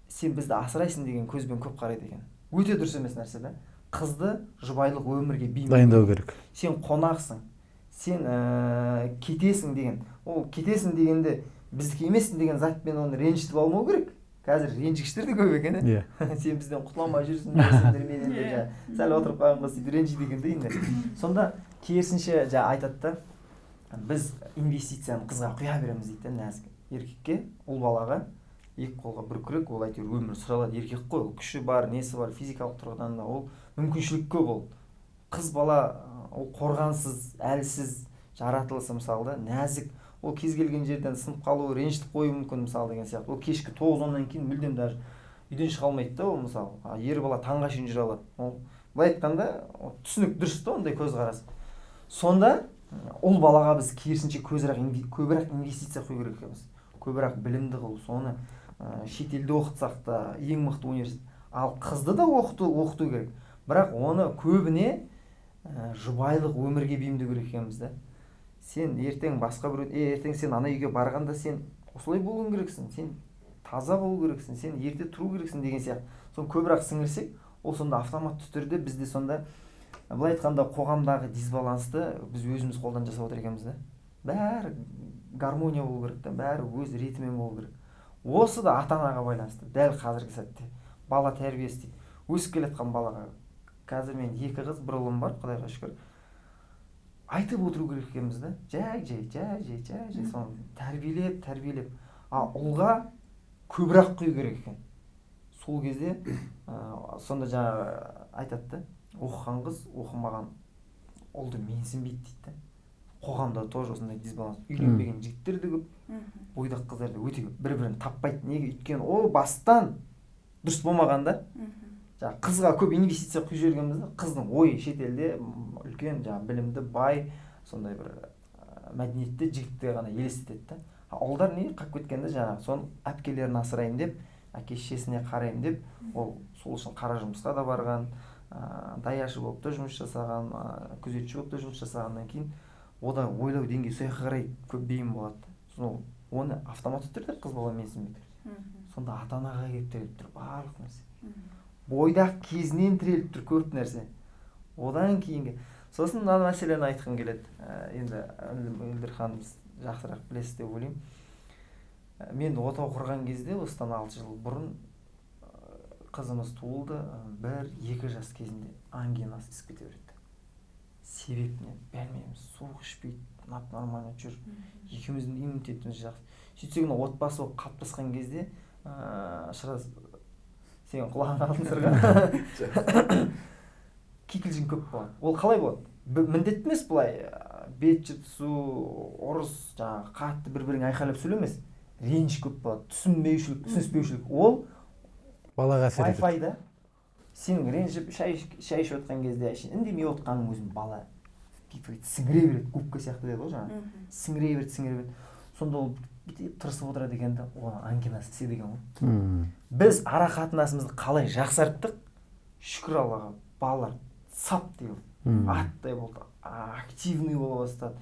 сен бізді асырайсың деген көзбен көп қарайды екен. Өте дұрыс емес нәрсе да. Қызды жұбайлық өмірге
дайындау керек.
Сен қонақсың, сен кетесің деген. Ол кетесің дегенде біздікі емессің деген затпен оны ренжітіп алмау керек. Қазір ренжігіштер де көп екен. Сен бізден құтыла алмай жүрсің, мен енді сәл отырып қалғанға сөйтіп ренжиді екен де енді. Сонда керісінше айтады да, біз инвестицияны қызға құя береміз дейді, нәзік. Еркекке, ұл балаға 2 қолға 1 күрек, ол әйтеуір өмір сүре алады. Еркек қой, ол күші бар, несі бар, физикалық тұрғыдан да ол мүмкіншілік көп ол. Қыз бала ол қорғансыз, әлсіз жаратылысы мысалы да, нәзік. Ол кез келген жерден сынып қалуы, ренжітіп қоюы мүмкін мысалы деген сияқты. Ол кешкі 9-10-нан кейін мүлдем даже үйден шыға алмайды да ол мысалы. Ер бала таңға шейін жүре алады. Ол былай айтқанда түсінік дұрыс та ондай көзқарас. Сонда ұл балаға біз керісінше көбірек инвестиция құю керек екенбіз. Көбірек білімді қылу, соны шетелде оқытсақ та ең мықты университет. Ал қызды да оқыту керек. Бірақ оны көбіне жұбайлық өмірге бейімдеу керек екенбіз да. Сен ертең басқа бір ертең сен ана үйге барғанда сен осылай болуың керексің, сен таза болу керексің, сен ерте тұру керексің деген сияқты. Соны көбірек сіңірсек, ол сонда автоматты түрде бізде сонда былай айтқанда қоғамдағы дисбалансты біз өзіміз қолдан жасап отыр екенбіз да. Бәрі гармония болу керек та, бәрі өз ретімен болу керек. Осы да ата-анаға байланысты. Дәл қазіргі сәтте бала тәрбиесі дейді. Өсіп келе жатқан балаға. Қазір мен 2 қыз, 1 ұлым бар, Құдайға шүкір. айтып отыру керек екенбіз да, жай соны тәрбиелеп ал ұлға көбірек құю керек екен. Сол кезде сонда жаңағы айтады да, оқыған қыз оқымаған ұлды менсінбейді дейді. Қоғамда тоже осындай дисбаланс. Үйленбеген жігіттер де көп, бойдақ қыздар да өте көп, бір-бірін таппайды. Неге? Өйткені ол бастан дұрыс болмаған да. Жаңағы қызға көп инвестиция құйып жібергенбіз да, қыздың ойы шетелде үлкен, жаңағы білімді, бай, сондай бір мәдениетті жігітті ғана елестетеді да. Ұлдар не қалып кеткенде жаңағы соны әпкелерін асырайын деп, әке-шешесіне қараймын деп, ол сол үшін қара жұмысқа да барған, даяшы болып та жұмыс жасаған, күзетші болып та жұмыс жасағаннан кейін одан ойлау деңгейі сол жаққа қарай көп бейім болады. Соны оны автоматты түрде қыз бала менсінбейді. Сонда ата-анаға келіп тіреліп тұр барлық нәрсе. Бойдақ кезінен тіреліп тұр көп нәрсе. Одан кейінгі. Сосын мына мәселені айтқым келеді. Енді Мөлдір ханым жақсырақ білесіз деп ойлаймын. Мен отау құрған кезде осыдан 6 жыл бұрын қызымыз туылды. 1-2 жас кезінде ангинасы ісіп кете береді. Себеп не? Білмейміз. Суық ішпейді, нормально жүр. Екеуміздің иммунитетіміз жақсы. Сөйтсек отбасы болып қалыптасқан кезде Шыраз сен құлағыңа алтын сырға кикілжің көп болады. Ол қалай болады? Міндетті емес былай бет жыртысу, ұрыс, жаңағы қатты бір-біріңе айқайлап сөйлемес. Реніш көп болады. Түсініспеушілік. Ол
балаға әсер етеді.
Wi-Fi-да сенің ренжіп шай ішіп отқан кезде үндемей отқаның өзін бала сіңіре береді, губка сияқты деді ғой жаңағы. Сіңіре береді. Сонда ол тырысып отырады екен да, оған ангинасы істеді екен ғой. Біз ара қатынасымызды қалай жақсарттық? Шүкір Аллаға, балалар сап дейді. Аттай болды, активный бола бастады.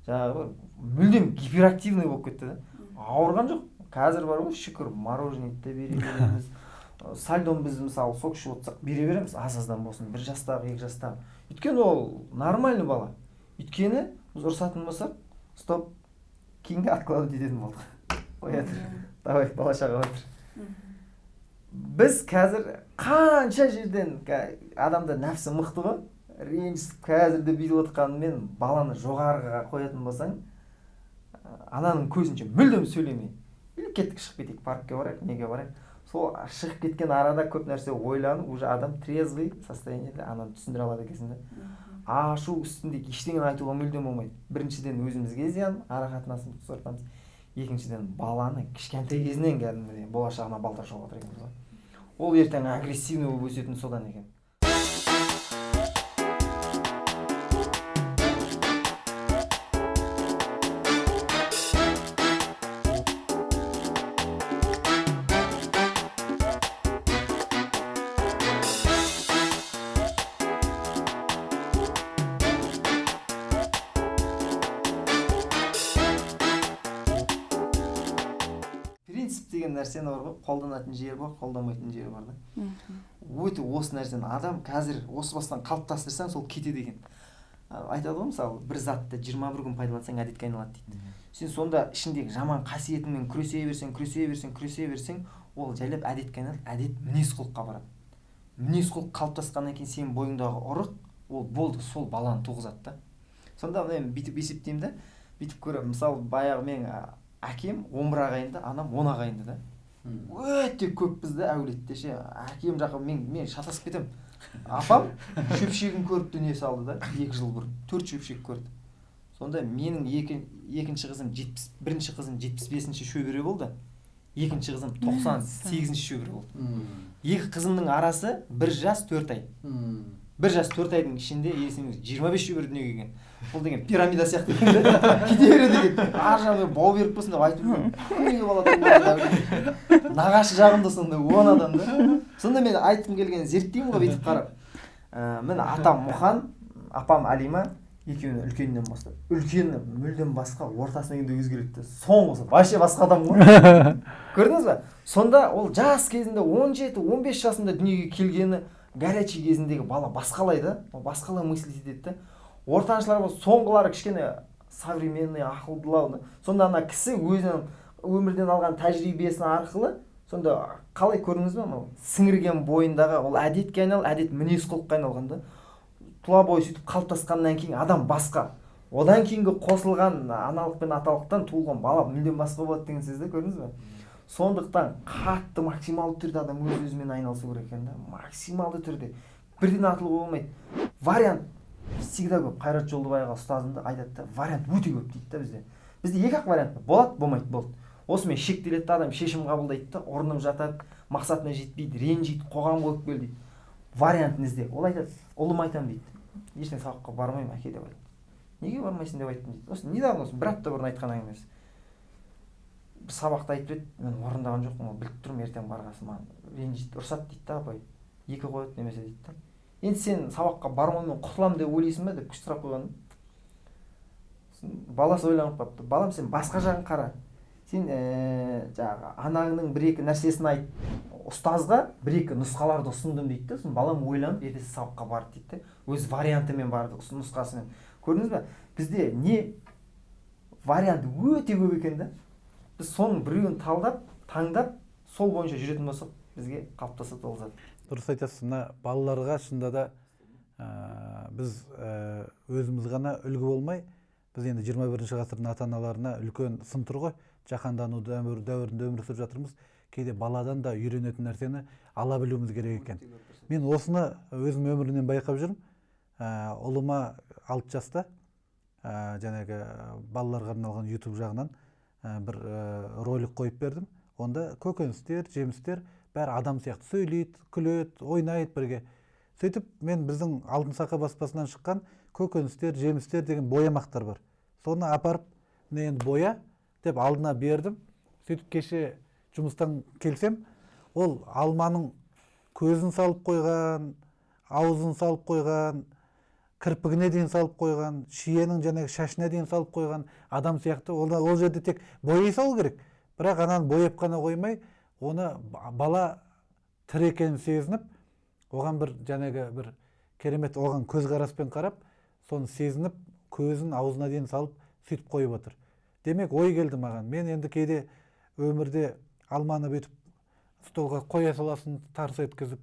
Жаңағы мүлдем гиперактивный болып кетті да. Ауырған жоқ. Қазір бар ғой, шүкір, мороженое де бере береміз. Сальдон біз мысалы сок ішіп отырсақ бере береміз, аз-аздан болсын, 1 жастағы, 2 жастағы. Өйткені ол нормальный бала. Өйткені біз ұрсатын болсақ, стоп, кейінгі откладывать ететін болдық. Қоя тұр. Давай, бала-шаға отыр. Біз қазір қанша жерден адамда нәпсі мықты ғой, ренжісіп қазірде бүйтіп отқанымен баланы жоғарыға қоятын болсаң, ананың көзінше мүлдем сөйлемей. Кеттік шығып кетейік, паркке барайық, неге барайық. Сол шығып кеткен арада көп нәрсе ойланып, уже адам трезвый состояниеде ананы түсіндіре алады екенсің да. Ашу үстінде ештеңені айтуға мүлдем болмайды. Біріншіден өзімізге зиян, ара қатынасымызды ұзартамыз. Екіншіден баланы кішкентай кезінен кәдімгідей болашағына балта шауып отыр екенбіз ғой. Ол ертең агрессивный болып өсетін содан екен. Деген нәрсені бар ғой, қолданатын жері бар, қолданбайтын жері бар да. Өте осы нәрсені адам қазір осы бастан қалыптастырсаң, сол кетеді екен. Айтады ғой, мысалы, бір затты 21 күн пайдалансаң әдетке айналады дейді. Сен сонда ішіндегі жаман қасиетіңмен күресе берсең, ол жайлап әдетке айналып, әдет мінез-құлыққа барады. Мінез-құлық қалыптасқаннан кейін сенің бойыңдағы ұрық, ол болды, сол баланы туғызады да. Сонда мен бүйтіп есептеймін да, бүйтіп көремін. Мысалы, баяғы мен әкем 11 ағайынды, анам 10 ағайынды да. Өте көп бізді әулетте ше. Әкем жаққа мен шатасып кетем. Апам шөпшегін көріп дүние салды да, 2 жыл бұрын 4 шөпшек көрді. Сонда менің екінші қызым 71-ші қызым 75-ші шөбере болды. Екінші қызым 98-ші шөбере болды. Екі қызымның арасы 1 жас 4 ай. 1 жас 4 айдың ішінде есіңіз 25 шөбере дүниеге келген. Бұл деген пирамида сияқты екен да. Кете береді екен. Ар жағынан бау беріп болсын деп айтып жүрмін. Неге бала туылды? Нағашы жағында сонда 10 адам да. Сонда мен айтқым келген зерттеймін ғой бүйтіп қарап. Міне атам Мұхан, апам Алима, екеуінің үлкенінен бастап. Үлкені мүлдем басқа, ортасынан енді өзгереді. Соңғысы вообще басқа адам ғой. Көрдіңіз ба? Сонда ол жас кезінде 17-15 жасында дүниеге келгені, горячий кезіндегі бала басқалайды, басқалай мыслить етеді. Ортаншылар бол, соңғылары кішкене современный, ақылдылау. Сонда ана кісі өзінің өмірден алған тәжірибесі арқылы, сонда қалай көрдіңіз бе? Сіңірген бойындағы ол әдетке айналып, әдет мінез-құлыққа айналғанда, тұла бойы сөйтіп қалыптасқаннан кейін адам басқа. Одан кейінгі қосылған аналық пен аталықтан туылған бала мүлдем басқа болады деген сөзді көрдіңіз бе? Сондықтан қатты максималды түрде адам өз өзімен айналысу керек екен да, максималды түрде. Бірден атылуға болмайды. Вариант всегда көп. Қайрат Жолдыбайға ұстазымды айтады да, вариант өте көп дейді да бізде. Бізде екі ақ вариант бар. Болады, болмайды, болды. Осымен шектеледі да, адам шешім қабылдайды да, орнып жатады, мақсатына жетпейді, ренжиді, қоғам болып кел дейді. Вариантын ізде. Ол айтады, ұлым айтам дейді. Ешіне сабаққа бармаймын, әке деп айтады. Неге бармайсың деп айттым дейді. Осы недавно осы бір апта бұрын айтқан әңгімесі. Бір сабақта айтып еді, мен орындаған жоқпын, біліп тұрмын, ертең барғасын маған ренжиді, ұрсады дейді да, апай. Екі қояды немесе дейді да. Енді сен сабаққа бармаумен құтыламын деп ойлайсың ба деп күш сұрақ қойған. Баласы ойланып қалыпты. Балам, сен басқа жағын қара. Сен жаңағы анаңның бір-екі нәрсесін айт. Ұстазға бір-екі нұсқаларды ұсындым дейді да. Сосын балам ойланып ертесі сабаққа барды дейді да. Өз вариантымен барды, нұсқасымен. Көрдіңіз бе? Бізде не вариант өте көп екен да. Біз соның біреуін таңдап, сол бойынша жүретін болсақ, бізге қалыптасады ол зат.
Дұрыс айтасыз. Мына балаларға шынында да біз өзіміз ғана үлгі болмай, біз енді 21-ші ғасырдың ата-аналарына үлкен сын тұр ғой. Жаһандану дәуірінде өмір сүріп жатырмыз. Кейде баладан да үйренетін нәрсені ала білуіміз керек екен. Мен осыны өзім өмірінен байқап жүрмін. Ұлыма 6 жаста жаңағы балаларға арналған YouTube жағынан бір ролик қойып бердім. Онда көкөністер, жемістер бәрі адам сияқты сөйлейді, күледі, ойнайды бірге. Сөйтіп мен біздің Алтын Сақа баспасынан шыққан көкөністер, жемістер деген боямақтар бар. Соны апарып, енді боя деп алдына бердім. Сөйтіп кеше жұмыстан келсем, ол алманың көзін салып қойған, аузын салып қойған, кірпігіне дейін салып қойған, шиенің жаңағы шашына дейін салып қойған адам сияқты. Ол жерде тек бояй салу керек. Бірақ ананы бояп қана қоймай, оны бала тірі екенін сезініп, оған бір жаңағы бір керемет оған көзқараспен қарап, соны сезініп, көзін аузына дейін салып, сөйтіп қойып отыр. Демек, ой келді маған. Мен енді кейде өмірде алманы бүйтіп столға қоя саласын тарс еткізіп,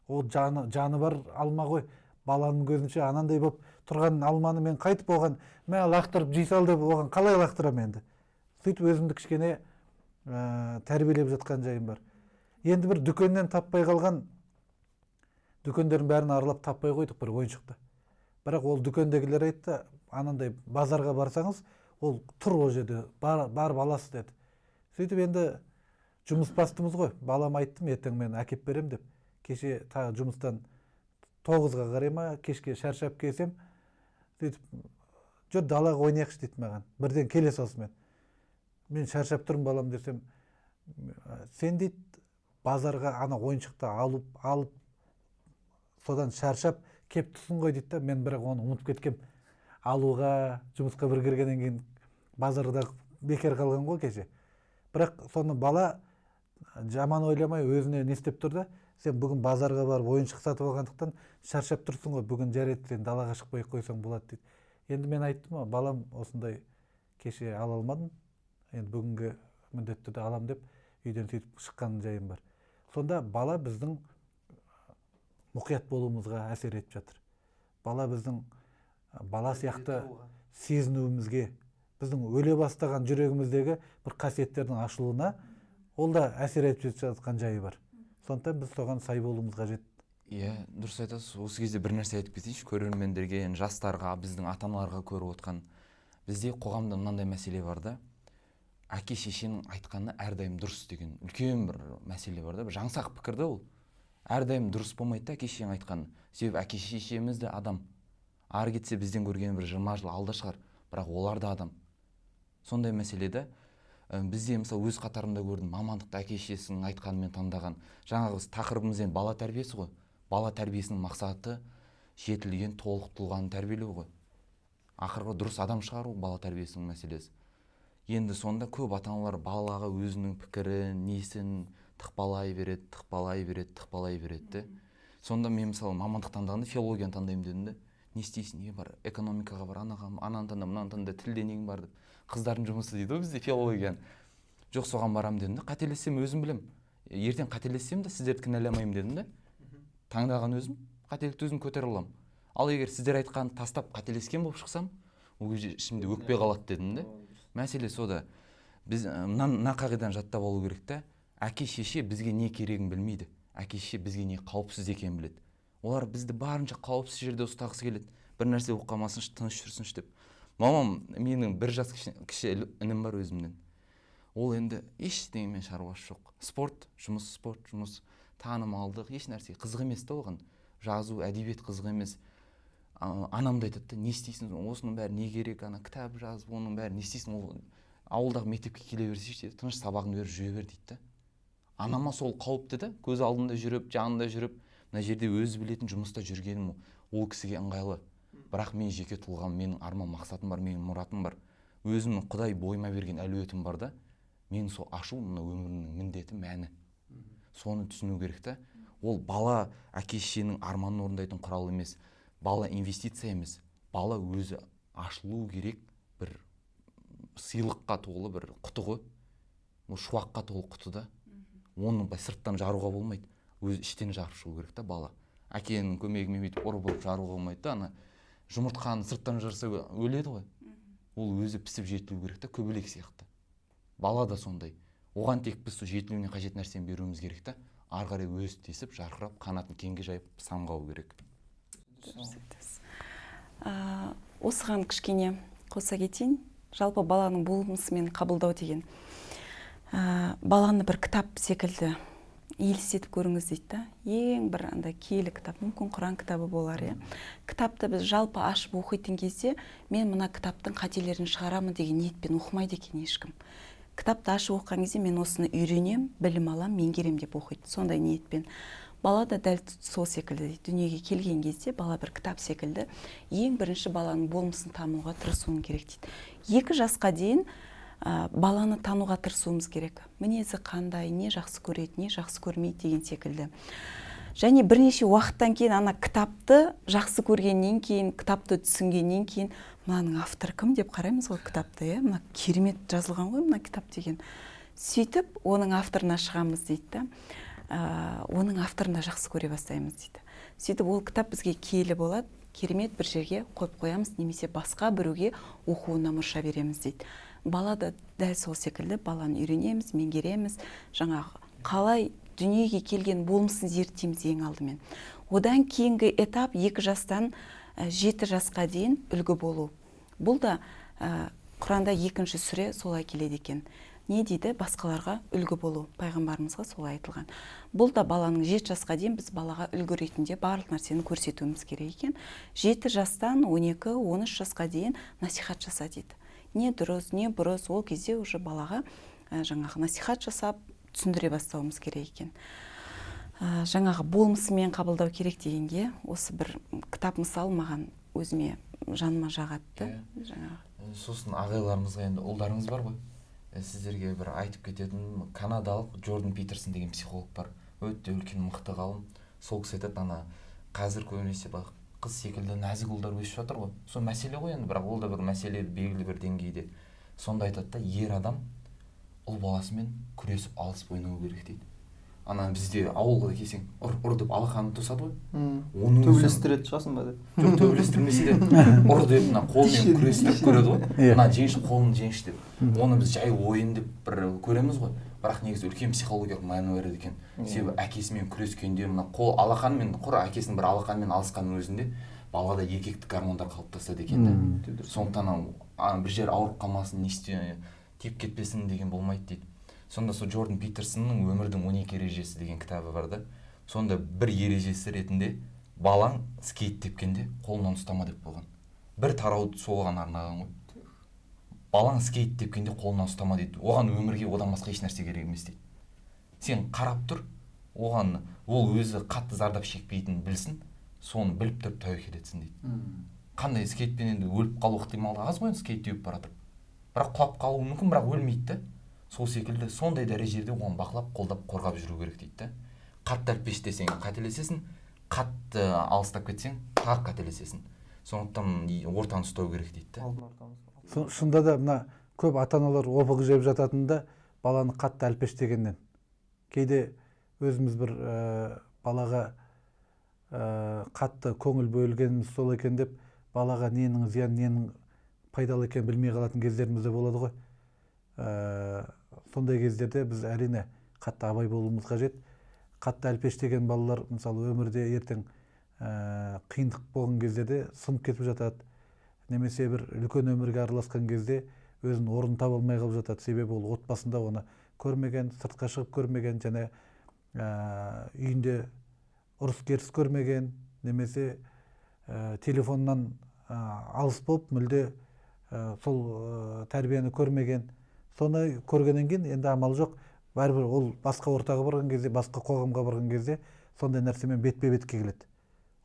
ол жаны бар алма ғой. Баланың көзінше анандай болып тұрған алманы мен қайтып оған мә лақтырып жей сал деп оған қалай лақтырам енді. Сөйтіп өзімді кішкене тәрбиелеп жатқан жайым бар. Енді бір дүкеннен таппай қалған, дүкендердің бәрін аралап таппай қойдық бір ойыншықты. Бірақ ол дүкендегілер айтты, анандай базарға барсаңыз, ол тұр ол жерде, барып аласыз деді. Сөйтіп енді жұмыс бастымыз ғой. Балам айттым, ертең мен әкеп берем деп. Кеше жұмыстан 9-ға қарай ма, кешке шаршап келсем, сөйтіп, жүр далаға ойнайықшы дейді маған. Бірден келе салсымен. Мен шаршап тұрмын балам десем, сен дейді базарға ана ойыншықты алып, содан шаршап кеп тұрсың ғой дейді. Мен бірақ оны ұмытып кеткем. Алуға, жұмысқа бір кіргеннен кейін базарда бекер қалған ғой кеше. Бірақ соны бала жаман ойламай өзіне не істеп тұр да, сен бүгін базарға барып ойыншық сатып алғандықтан шаршап тұрсың ғой, бүгін жарайды сен далаға шықпай қойсаң болады дейді. Енді мен айттым, балам осындай кеше ала алмадым, енді бүгінгі міндетті де алам деп үйден сөйтіп шыққан жайым бар. Сонда бала біздің мұқият болуымызға әсер етіп жатыр. Бала біздің бала сияқты сезінуімізге, біздің өле бастаған жүрегіміздегі бір қасиеттердің ашылуына ол да әсер етіп жатқан жайы бар. Сондықтан біз соған сай болуымыз қажет.
Иә, дұрыс айтасыз. Осы кезде бір нәрсе айтып кетейінші, көрермендерге, жастарға, біздің ата-аналарға көріп отқан. Бізде қоғамда мынандай мәселе бар да, әке шешенің айтқаны әрдайым дұрыс деген үлкен бір мәселе бар да, бір жаңсақ пікір да ол. Әрдайым дұрыс болмайды да әке шешенің айтқаны. Себебі әке шешеміз де адам. Ары кетсе бізден көрген бір 20 жыл алда шығар, бірақ олар да адам. Сондай мәселеде бізде мысалы өз қатарымда көрдім, мамандықты әке шешесінің айтқанымен таңдаған. Жаңағы тақырыбымыз енді бала тәрбиесі ғой. Бала тәрбиесінің мақсаты жетілген, толық тұлғаны тәрбиелеу ғой. Ақырғы дұрыс адам шығару бала тәрбиесінің мәселесі. Енді сонда көп ата-аналар балаға өзінің пікірін, несін тықпалай береді. Сонда мен мысалы мамандық таңдағанда филологияны таңдаймын дедім де. Не істейсің, не бар, экономикаға бар, ананы таңда, мынаны таңда, тілде нең бар деп. Қыздардың жұмысы дейді ғой бізде филологияны. Жоқ, соған барам дедім де, қателессем өзім білем. Ертең қателессем де сіздерді кінәламаймын дедім де. Таңдаған өзім, қателікті өзім көтере аламын. Ал егер сіздер айтқан тастап қателескен болып шықсам, ол кезде ішімде өкпе қалады дедім де. Мәселе сода біз мына қағиданы жаттап алу керек та, әке шеше бізге не керегін білмейді, әке шеше бізге не қауіпсіз екенін біледі. Олар бізді барынша қауіпсіз жерде ұстағысы келеді, бір нәрсе болып қалмасыншы, тыныш жүрсінші деп. Мамам, менің 1 жас кіші інім бар өзімнен. Ол енді ештеңемен шаруасы жоқ. Спорт, жұмыс, танымалдық, еш нәрсе қызық емес та оған. Жазу, әдебиет қызық емес. Анам да айтады, не істейсің, осының бәрі не керек, кітап жазып, оның бәрі не істейсің, ол ауылдағы мектепке келе берсе, тыныш сабағын беріп жүре бер дейді. Анама сол қауіпті да, көз алдында жүріп, жанында жүріп, мына жерде өзі білетін жұмыста жүргенім ол кісіге ыңғайлы. Бірақ мен жеке тұлғам, менің арман мақсатым бар, менің мұратым бар. Өзімнің Құдай бойыма берген әлеуетім бар да, менің сол ашу мына өмірімнің міндеті, мәні. Соны түсіну керек та. Ол бала әке шешенің арманын орындайтын құрал емес, бала инвестиция емес. Бала өзі ашылу керек бір сыйлыққа толы бір құты ғой. Ол шуаққа толы құты да. Оны сырттан жаруға болмайды. Өзі іштен жарып шығу керек та бала. Әкенің көмегімен бүйтіп ұрып жаруға болмайды да. Жұмыртқаны сырттан жарса өледі ғой. Ол өзі пісіп жетілу керек та, көбелек сияқты. Бала да сондай. Оған тек біз жетілуіне қажет нәрсені беруіміз керек та. Ары қарай өзі тесіп, жарқырап, қанатын кеңге жайып самғау керек.
Осыған кішкене қоса кетейін. Жалпы баланың болмысымен қабылдау деген. Баланы бір кітап секілді елестетіп көріңіз дейді да. Ең бір киелі кітап, мүмкін Құран кітабы болар, иә. Кітапты біз жалпы ашып оқитын кезде, мен мына кітаптың қателерін шығарамын деген ниетпен оқымайды екен ешкім. Кітапты ашып оқыған кезде мен осыны үйренем, білім алам, меңгерем деп оқиды. Сондай ниетпен. Бала да дәл сол секілді дейді. Дүниеге келген кезде бала бір кітап секілді ең бірінші баланың болмысын тануға тырысуын керек дейді. 2 жасқа дейін баланы тануға тырысуымыз керек. Мінезі қандай, не жақсы көреді, не жақсы көрмейді деген секілді. Және бірнеше уақыттан кейін кітапты жақсы көргеннен кейін, кітапты түсінгеннен кейін, мынаның авторы кім деп қараймыз ғой кітапты, иә? Мына керемет жазылған ғой мына кітап деген. Сөйтіп, оның авторына шығамыз дейді. Оның авторын да жақсы көре бастаймыз дейді. Сөйтіп, ол кітап бізге киелі болады, керемет бір жерге қойып қоямыз, немесе басқа біреуге оқуына мұрша береміз дейді. Бала да дәл сол секілді баланы үйренеміз, меңгереміз, жаңағы қалай дүниеге келген болмысын зерттейміз ең алдымен. Одан кейінгі этап 2 жастан 7 жасқа дейін үлгі болу. Бұл да Құранда 2-ші сүре солай келеді екен. Не дейді? Басқаларға үлгі болу. Пайғамбарымызға солай айтылған. Бұл да баланың 7 жасқа дейін біз балаға үлгі ретінде барлық нәрсені көрсетуіміз керек екен. 7 жастан 12-13 жасқа дейін насихат жаса дейді. Не дұрыс, не бұрыс, ол кезде уже балаға жаңағы насихат жасап түсіндіре бастауымыз керек екен. Жаңағы болмысымен қабылдау керек дегенге осы бір кітап мысал маған өзіме жаныма жағатты.
Сосын ағайларымызға енді ұлдарыңыз бар ғой. Сіздерге бір айтып кететін канадалық Джордан Питерсон деген психолог бар. Өте үлкен мықты ғалым. Сол кісі айтады, қазір көбінесе қыз секілді нәзік ұлдар өсіп жатыр ғой. Сол мәселе ғой енді, бірақ ол да бір мәселе белгілі бір деңгейде. Сонда айтады да, ер адам ұл баласымен күресіп алысып ойнау керек дейді. Бізде ауылға да келсең, ұр деп алақанын тосады ғой.
Төбелестіреді шығасың ба деп.
Жоқ, төбелестірмесе де ұр деп қолмен күрестіріп көреді ғой. Жеңші қолын жеңші деп. Оны біз жай ойын деп бір көреміз ғой. Бірақ негізі үлкен психологиялық мәні бар екен. Себебі әкесімен күрескенде қол алақанмен құр әкесінің бір алақанмен алысқанның өзінде балада еркектік гормондар қалыптасады екен. Сондықтан бір жер ауырып қалмасын, не тиіп кетпесін деген болмайды дейді. Сонда сол Джордан Питерсонның өмірдің 12 ережесі деген кітабы бар да. Сонда бір ережесі ретінде балаң скейт тепкенде қолынан ұстама деп қойған. Бір тарауды соған арнаған ғой. Балаң скейт тепкенде қолынан ұстама дейді. Оған өмірге одан басқа еш нәрсе керек емес дейді. Сен қарап тұр, оған ол өзі қатты зардап шекпейтінін білсін, соны біліп тұрып тәуекел етсін дейді. Қандай скейтпен енді өліп қалу ықтималы аз ғой, скейт теуіп бара жатыр. Бірақ құлап қалуы мүмкін, бірақ өлмейді да. Сол секілді сондай дәрежеде оған бақылап, қолдап, қорғап жүру керек дейді да. Қатты әлпештесең қателесесің, қатты алыстап кетсең тағы қателесесің. Сондықтан ортаны ұстау керек дейді да.
Шында да мына көп ата-аналар опық жеп жататында баланы қатты әлпештегеннен. Кейде өзіміз бір балаға қатты көңіл бөлгеніміз сол екен деп балаға ненің зиян, ненің пайдалы екенін білмей қалатын кездеріміз де болады ғой. Сондай кездерде біз әрине қатты абай болуымыз қажет. Қатты әлпештеген балалар мысалы өмірде ертең қиындық болған кездерде сынып кетіп жатады, немесе бір үлкен өмірге араласқан кезде өзінің орнын таба алмай қалып жатады. Себебі ол отбасында оны көрмеген, сыртқа шығып көрмеген, және үйінде ұрыс керіс көрмеген, немесе телефоннан алыс болып мүлде сол тәрбиені көрмеген. Соны көргеннен кейін енді амал жоқ. Бәрібір ол басқа ортаға барған кезде, басқа қоғамға барған кезде сондай нәрсемен бетпе-бетке келеді.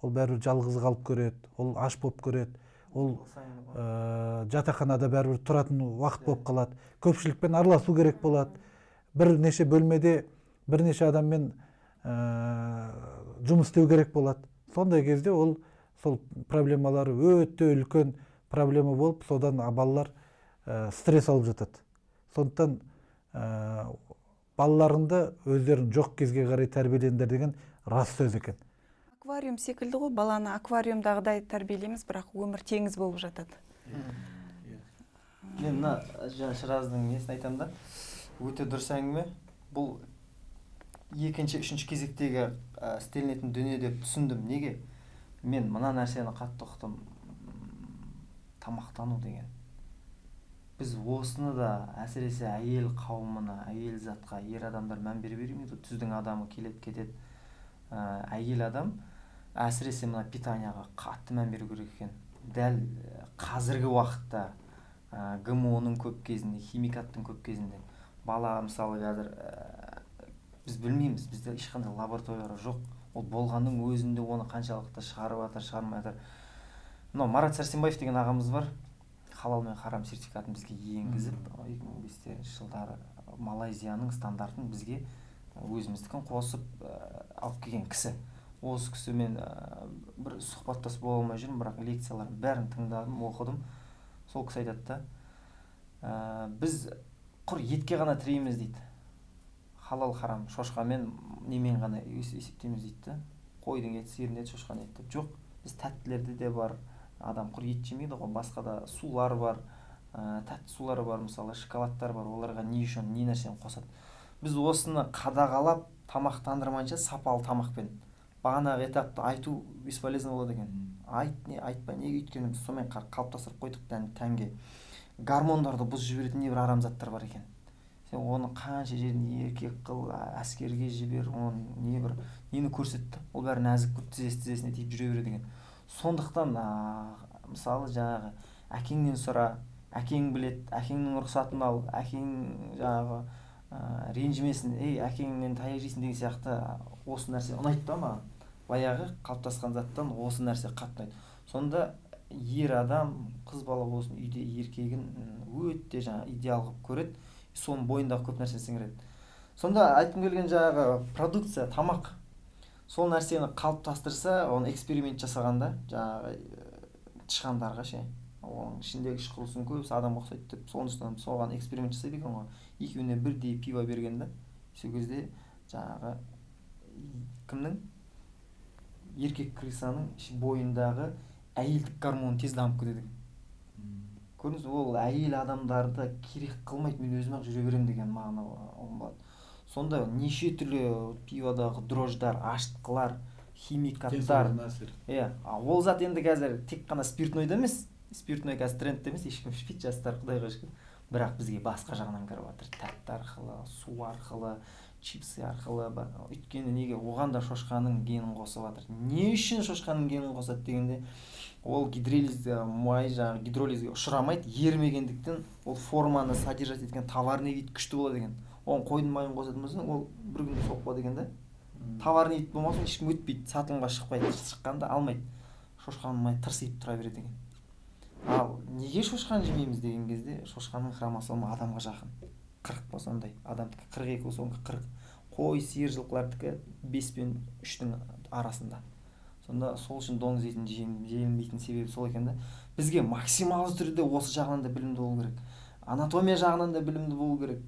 Ол бәрібір жалғыз қалып көреді, ол аш болып көреді, ол жатақханада бәрібір тұратын уақыт болып қалады. Көпшілікпен араласу керек болады. Бірнеше бөлмеде бірнеше адаммен жұмыс істеу керек болады. Сондай кезде ол сол проблемалары өте үлкен проблема болып, содан балалар стресс алып жатады. Сондықтан балаларыңды өздерін жоқ кезге қарай тәрбиелеңдер деген рас сөз екен.
Аквариум секілді ғой, баланы аквариумдағыдай тәрбиелейміз, бірақ өмір теңіз болып жатады.
Мен мына Шыраздың несін айтамын да, өте дұрыс әңгіме. Бұл екінші, үшінші кезектегі істелінетін дүние деп түсіндім. Неге? Мен мына нәрсені қатты ұқтым. Тамақтану деген. Біз осыны да әсіресе әйел қауымына, әйел затқа, ер адамдар мән бере бермейді. Түздің адамы келеді, кетеді. Әйел адам әсіресе мына питанияға қатты мән беру керек екен. Дәл қазіргі уақытта ГМО-ның көп кезінде, химикаттың көп кезінде бала мысалы қазір біз білмейміз, бізде ешқандай лабораториялар жоқ. Ол болғанның өзінде оны қаншалықты шығарып жатыр, шығармай жатыр. Мынау Марат Сәрсенбаев деген ағамыз бар. Халал мен харам сертификатын бізге енгізіп, 2005 жылдары Малайзияның стандартын бізге өзіміздікін қосып алып келген кісі. Осы кісімен бір сұхбаттас бола алмай жүрмін, бірақ лекцияларын бәрін тыңдадым, оқыдым. Сол кісі айтады да, біз құр етке ғана тіреміз дейді. Халал харам шошқамен немен ғана есептейміз дейді. Қойдың еті, сиырдың еті, шошқаның еті. Жоқ, біз тәттілерде де бар. Адам құр ет жемейді ғой, басқа да сулар бар, тәтті сулары бар, мысалы шоколадтар бар, оларға не үшін, не нәрсені қосады. Біз осыны қадағалап, тамақтандырмайынша сапалы тамақпен бағанағы этапты айту бесполезно болады екен. Айтпай, неге өйткені біз сонымен қалыптастырып қойдық тәнге. Гормондарды бұзып жіберетін небір арамзаттар бар екен. Сен оны қанша жерін еркек қыл, әскерге жібер, оны нені көрсетті. Ол бәрі нәзік тізесіне тиіп жүре береді деген. Сондықтан мысалы жаңағы әкеңнен сұра, әкең білет, әкеңнің рұқсатын ал, әкең жаңағы ренжімесін, әкеңнен таяқ жейсің деген сияқты осы нәрсе ұнайды да маған. Баяғы қалыптасқан заттан осы нәрсе қатты ұнайды. Сонда ер адам, қыз бала болсын, үйде еркегін өте жаңағы идеал қылып көреді, соның бойындағы көп нәрсені сіңіреді. Сонда айтқым келген жаңағы продукция, тамақ, сол нәрсені қалыптастырса, оны эксперимент жасағанда, жаңағы тышқандарға ше, оның ішіндегі ішқұрылысын көбісі адамға ұқсайды деп, соған эксперимент жасайды екен ғой. Екеуіне бірдей пиво бергенде, сол кезде жаңағы кімнің? Еркек крысаның бойындағы әйелдік гормон тез дамып кетеді. Көрдіңіз, ол әйел адамдарды керек қылмайды, мен өзім-ақ жүре беремін деген мағына болады. Сонда неше түрлі пиводағы дрожждар, аштықлар, химикаттар. Ол зат енді қазір тек қана спиртнойда емес, спиртной қазір трендте емес, ешкім ішпейді, жастар құдайға шүкір. Бірақ бізге басқа жағынан кіріп жатыр. Тәтті арқылы, су арқылы, чипсы арқылы. Өйткені неге оған да шошқаның генін қосып жатыр. Не үшін шошқаның генін қосады дегенде, ол гидролизге ұшырамайды, ерімегендіктен ол форманы содержать еткен товарный вид күшті болады деген. Оған қойдың майын қосатын болса, ол бір күнде соқпа деген да. Товарный вид болмасын, ешкім өтпейді, сатылымға шықпайды, шыққанда алмайды. Шошқаның майы тырсиып тұра береді деген. Ал неге шошқаны жемейміз деген кезде, шошқаның хромосомы адамға жақын. 40 болса ондай, адамдікі 42 болса онда 40. Қой, сиыр, жылқылардікі 5 пен 3-тің арасында. Сонда сол үшін доңыз етін жемейтін себебі сол екен да. Бізге максималды түрде осы жағынан да білімді болу керек. Анатомия жағынан да білімді болу керек,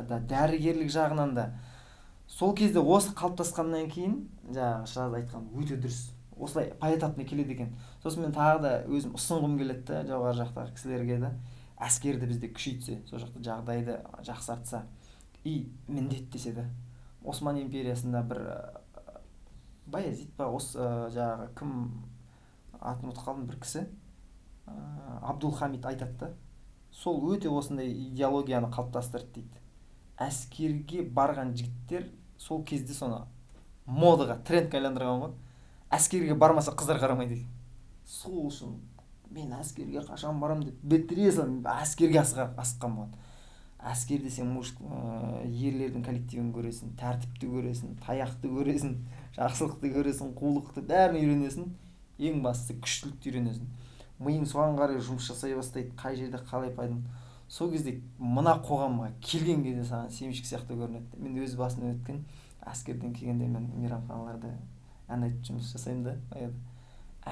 дәрігерлік жағынан да. Сол кезде осы қалыптасқаннан кейін, жаңағы Шыраз айтқан өте дұрыс. осылай поэтапный келеді екен. Сосын мен тағы да өзім ұсынғым келеді да жоғары жақтағы кісілерге де әскерді бізде күшейтсе, сол жақта жағдайды жақсартса и міндеттесе де. Осман империясында бір Баязид па осы жаңағы кім атын ұмытып қалдым, бір кісі Абдулхамид айтады да, сол өте осындай идеологияны қалыптастырды дейді. Әскерге барған жігіттер сол кезде соны модаға, трендке айландырған ғой. Әскерге бармаса қыздар қарамайды екен. Сол үшін мен әскерге қашан барам деп беттіре салып әскерге асыққан болған. Әскер десең ерлердің коллективін көресің, тәртіпті көресің, таяқты көресің, жақсылықты көресің, қулықты бәрін үйренесің. Ең бастысы күштілікті үйренесің. Миың соған қарай жұмыс жасай бастайды, қай жерде қалай пайдалан. Сол кезде мына қоғамға келген кезде саған семишек сияқты көрінеді. Мен өз басымнан өткен әскерден келгенде мен мейрамханаларда ән айтып жұмыс жасаймын да.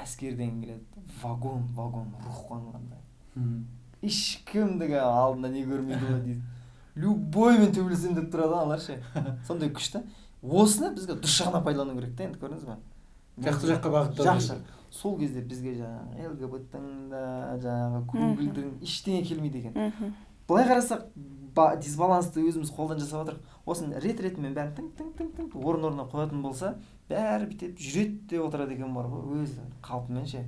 Әскерден келеді вагон рух қонғандай. Ешкімдігі алдында не көрмейді ғой дейді. Любоймен төбелесем деп тұрады алар ше. Сондай күшті. Осыны бізге дұрыс жағына пайдалану керек та, енді көрдіңіз бе?
Жақсы жаққа бағыттау.
Жақсы. Сол кезде бізге жаңағы ЛГБТ-дің да, жаңағы Google-дің ештеңе келмейді екен. Былай қарасақ, дисбалансты өзіміз қолдан жасап отырық. Осыны рет-ретімен бәрін тың орын-орнына қоятын болса, бәрі бітеп жүреді деп отырады екен бар ғой, өз қалпымен ше.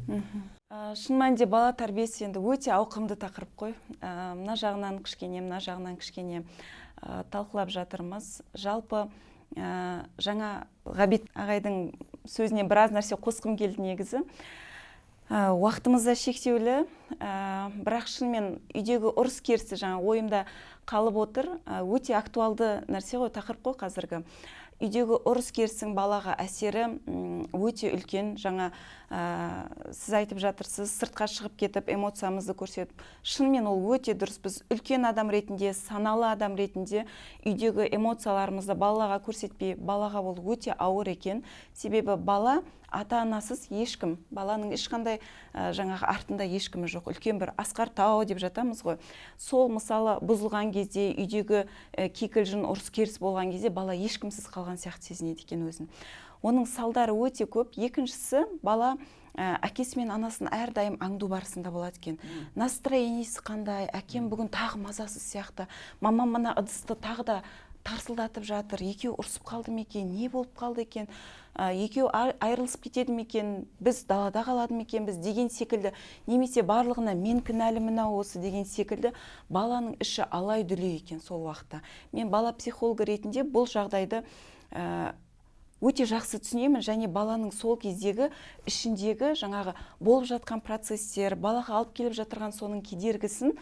Шын мәнінде бала тәрбиесі енді өте ауқымды тақырып қой. Мына жағынан кішкене талқылап жатырмыз. Жалпы жаңа Ғабит ағайдың сөзіне біраз нәрсе қосқым келді негізі. Уақытымыз да шектеулі, бірақ шынымен үйдегі ұрыс керісі жаңа ойымда қалып отыр. Өте актуалды нәрсе ғой, тақырып қой қазіргі. Үйдегі ұрыс керістің балаға әсері өте үлкен. Жаңа сіз айтып жатырсыз, сыртқа шығып кетіп, эмоциямызды көрсетіп. Шынымен ол өте дұрыс. Біз үлкен адам ретінде, саналы адам ретінде үйдегі эмоцияларымызды балаға көрсетпей, балаға ол өте ауыр екен. Себебі бала ата-анасыз ешкім, баланың ешқандай жаңағы артында ешкімі жоқ. Үлкен бір асқар тау деп жатамыз ғой. Сол мысалы бұзылған кезде, үйдегі кикілжің ұрыс керіс болған кезде бала ешкімсіз қалған сияқты сезінеді екен өзін. Оның салдары өте көп. Екіншісі, бала әкесі мен анасын әрдайым аңду барысында болады екен. Настроениесі қандай, әкем бүгін тағы мазасыз сияқты, мамам мына ыдысты тағы да тарсылдатып жатыр, екеу ұрсып қалды ма екен, не болып қалды екен, екеу айырылысып кетеді ме екен, біз далада қалады ма екенбіз деген секілді, немесе барлығына мен кінәлімін осы деген секілді баланың іші алай-дүлей екен сол уақытта. Мен бала психологы ретінде бұл жағдайды өте жақсы түсінемін, және баланың сол кездегі ішіндегі жаңағы болып жатқан процесстер, балаға алып келіп жатырған соның кедергісін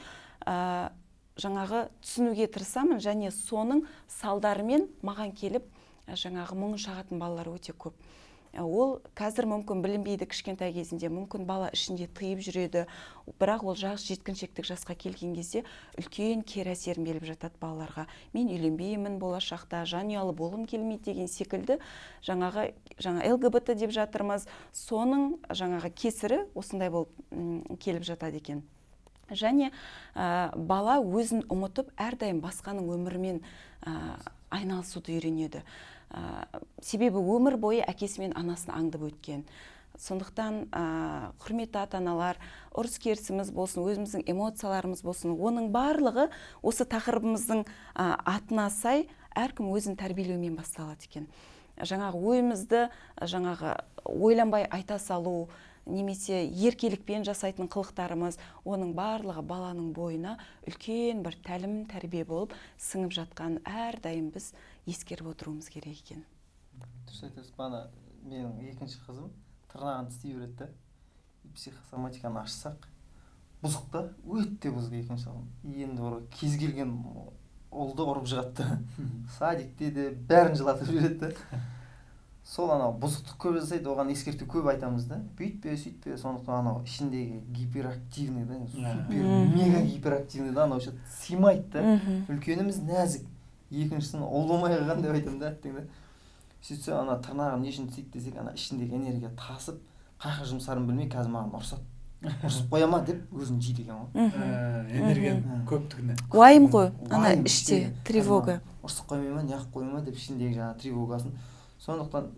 жаңағы түсінуге тырысамын, және соның салдарымен маған келіп жаңағы мұңын шағатын балалар өте көп. Ол қазір мүмкін білінбейді кішкентай кезінде, мүмкін бала ішінде тыйып жүреді, бірақ ол жас жеткіншектік жасқа келген кезде үлкен кері әсерін беріп жатады балаларға. Мен үйленбеймін болашақта, жанұялы болғым келмейді деген секілді жаңағы ЛГБТ деп жатырмыз, соның жаңағы кесірі осындай болып келіп жатады екен. Және бала өзін ұмытып, әрдайым басқаның өмірімен айналысуды үйренеді. Себебі өмір бойы әкесі мен анасын аңдып өткен. Сондықтан құрметті ата-аналар, ұрыс керісіміз болсын, өзіміздің эмоцияларымыз болсын, оның барлығы осы тақырыбымыздың атына сай әркім өзін тәрбиелеумен басталады екен. Жаңағы ойымызды жаңағы ойланбай айта салу, немесе еркелікпен жасайтын қылықтарымыз, оның барлығы баланың бойына үлкен бір тәлім тәрбие болып сіңіп жатқан әрдайым біз ескеріп отыруымыз керек екен.
Дұрыс айтасыз. Бана менің екінші қызым тырнағын тістей береді. Психосоматиканы ашсақ, бұзықта өте бұзық екінші қызым. Енді кез келген ұлды ұрып жығады. Садикте де бәрін жылатып жібереді. Сол анау бұзықтық көп жасайды, оған ескерту көп айтамыз да. Бүйтпе, сөйтпе, сондықтан анау ішіндегі гиперактивный да, супер мега гиперактивный да, анау сыймайды да. Үлкеніміз нәзік. Екіншісін ұл болмай қалған деп айтамын да, әттең да. Сөйтсе ана тырнағын не үшін тістейді десек, ана ішіндегі энергия тасып, қайқа жұмсарын білмей, қазір маған ұрсады. Ұрсып қоя ма деп өзін жейді екен ғой.
Энергия көптігіне.
Уайым ғой, ана іште тревога.
Ұрсып қоймай ма, неғып қоймай ма деп ішіндегі жаңағы тревогасын. Сондықтан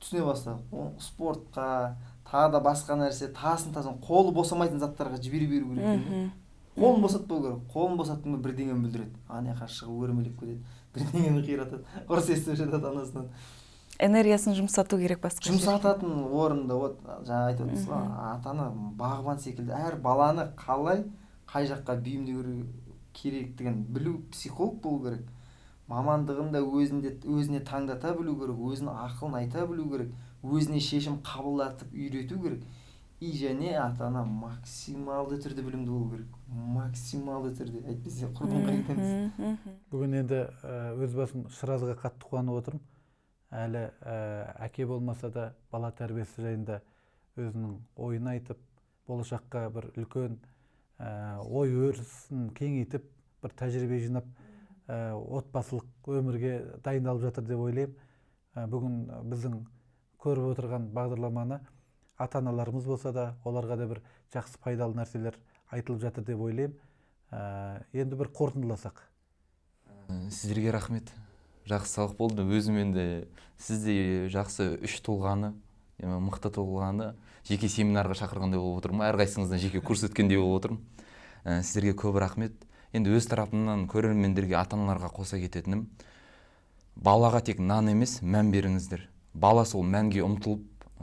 түсіне бастадық. Спортқа, тағы да басқа нәрсе, тасын қолы босамайтын заттарға жібере беру керек екен. Қолын босатпау керек. Қолын босаттың ба бірдеңені бүлдіреді. Ана жаққа шығып өрмелеп кетеді. Бірдеңені қиратады. Ұрыс естіп жатады анасынан.
Энергиясын жұмсату керек басқа.
Жұмсататын орында вот жаңа айтып отырсыз ғой, ата-ана бағбан секілді әр баланы қалай қай жаққа бейімдеу керектігін білу, психолог болу керек. Мамандығын да өзіне таңдата білу керек, өзінің ақылын айта білу керек, өзіне шешім қабылдатып үйрету керек. И және ата-ана максималды түрде білімді болу керек. Максималды түрде. Әйтпесе құрдымға кетеміз.
Бүгін енді өз басым Шыразға қатты қуанып отырмын. Әлі әке болмаса да бала тәрбиесі жайында өзінің ойын айтып, болашаққа бір үлкен ой өрісін кеңейтіп, бір тәжірибе жинап, отбасылық өмірге дайындалып жатыр деп ойлаймын. Бүгін біздің көріп отырған бағдарламаны ата-аналарымыз болса да, оларға да бір жақсы пайдалы нәрселер айтылып жатыр деп ойлаймын. Енді бір қорытындыласақ.
Сіздерге рахмет. Жақсы сабақ болды. Өзім енді сізде жақсы үш тұлғаны, мықты тұлғаны жеке семинарға шақырғандай болып отырмын. Әрқайсыңыздан жеке курс өткендей болып отырмын. Сіздерге көп рахмет. Енді өз тарапымнан көрермендерге, ата-аналарға қоса кететінім, балаға тек нан емес, мән беріңіздер. Бала сол мәнге ұмтылып,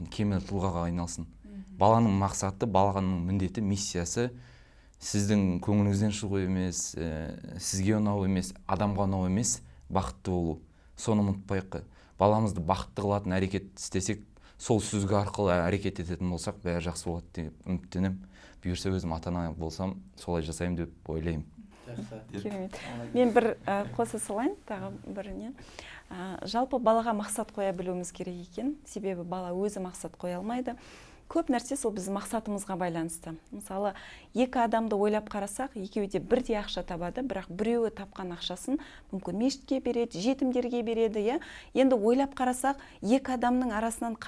кемел тұлғаға айналсын. Баланың мақсаты, баланың міндеті, миссиясы сіздің көңіліңізден шығу емес, сізге ұнау емес, адамға ұнау емес, бақытты болу. Соны ұмытпайық. Баламызды бақытты қылатын әрекет істесек, сол сүзгі арқылы әрекет ететін болсақ, бәрі жақсы болады деп үміттенемін. Бұйырса өзім ата-ана болсам, солай жасаймын деп ойлаймын.
Керемет. Мен бір қоса салайын, тағы біріне. Жалпы балаға мақсат қоя білуіміз керек екен. Себебі бала өзі мақсат қоя алмайды. Көп нәрсе сол біздің мақсатымызға байланысты. Мысалы, екі адамды ойлап қарасақ, екеуі де бірдей ақша табады, бірақ біреуі тапқан ақшасын мүмкін мешітке береді, жетімдерге береді, иә. Енді ойлап қарасақ, екі адамның арасынан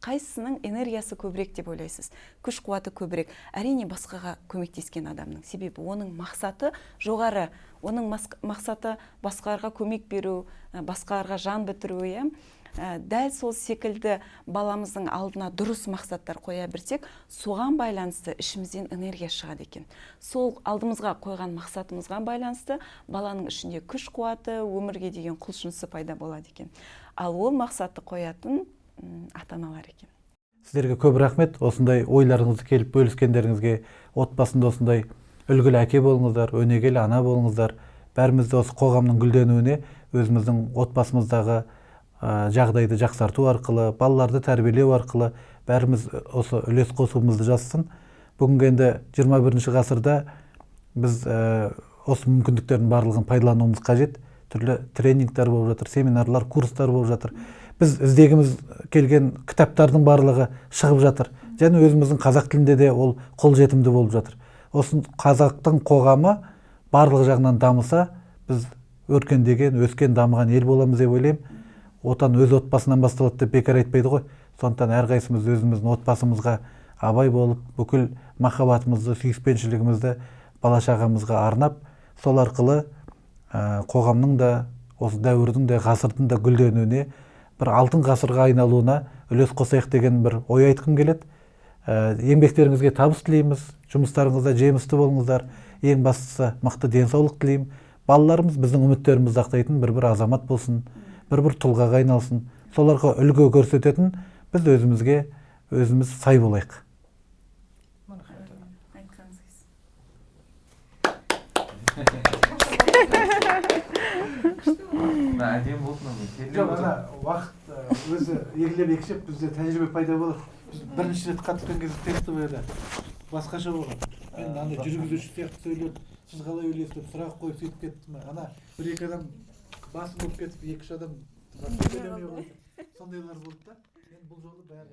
қайсысының энергиясы көбірек деп ойлайсыз? Күш қуаты көбірек. Әрине басқаға көмектескен адамның. Себебі оның мақсаты жоғары. Оның мақсаты басқаларға көмек беру, басқаларға жан бітіру, иә. Дәл сол секілді баламыздың алдына дұрыс мақсаттар қоя берсек, соған байланысты ішімізден энергия шығады екен. Сол алдымызға қойған мақсатымызға байланысты баланың ішінде күш қуаты, өмірге деген құлшынысы пайда болады екен. Ал ол мақсатты қоятын ата-аналар екен.
Сіздерге көп рахмет. Осындай ойларыңызды келіп бөліскендеріңізге, отбасында осындай үлгілі әке болыңыздар, өнегелі ана болыңыздар. Бәрімізді осы қоғамның гүлденуіне, өзіміздің отбасымыздағы жағдайды жақсарту арқылы, балаларды тәрбиелеу арқылы бәріміз осы үлес қосуымызды жассын. Бүгінгі енді 21 ғасырда біз осы мүмкіндіктердің барлығын пайдалануымыз қажет. Түрлі тренингтер болып жатыр, семинарлар, курстар болып жатыр. Біз іздегіміз келген кітаптардың барлығы шығып жатыр. Және өзіміздің қазақ тілінде де ол қолжетімді болып жатыр. Осы қазақтың қоғамы барлық жағынан дамыса, біз өркендеген, өскен, дамыған ел боламыз деп ойлаймын. Отан өз отбасынан басталады деп бекер айтпайды ғой. Сондықтан әрқайсымыз өзіміздің отбасымызға абай болып, бүкіл махаббатымызды, сүйіспеншілігімізді бала-шағамызға арнап, сол арқылы қоғамның да, осы дәуірдің де, ғасырдың да гүлденуіне, бір алтын ғасырға айналуына үлес қосайық деген бір ой айтқым келеді. Еңбектеріңізге табыс тілейміз, жұмыстарыңызда жемісті болыңыздар. Ең бастысы мықты денсаулық тілеймін. Балаларымыз біздің үміттерімізді ақтайтын бір азамат болсын, бір тұлғаға айналсын. Соларға үлгі көрсететін біз өзіміз сай болайық.
Әдем болды.
Жоқ, уақыт өзі егілеп екшеп бізде тәжірибе пайда болады. Біз бірінші рет қатысқан кезде тесті еді. Басқаша болған. Мен жүргізуші сияқты сөйлеп, сіз қалай ойлайсыз деп сұрақ қойып сөйтіп кеттім. Бір-екі адам басым болып кетіп, екі-үш адам сөйлемей қойды. Сондайлар болды да. Бұл жолы бәрі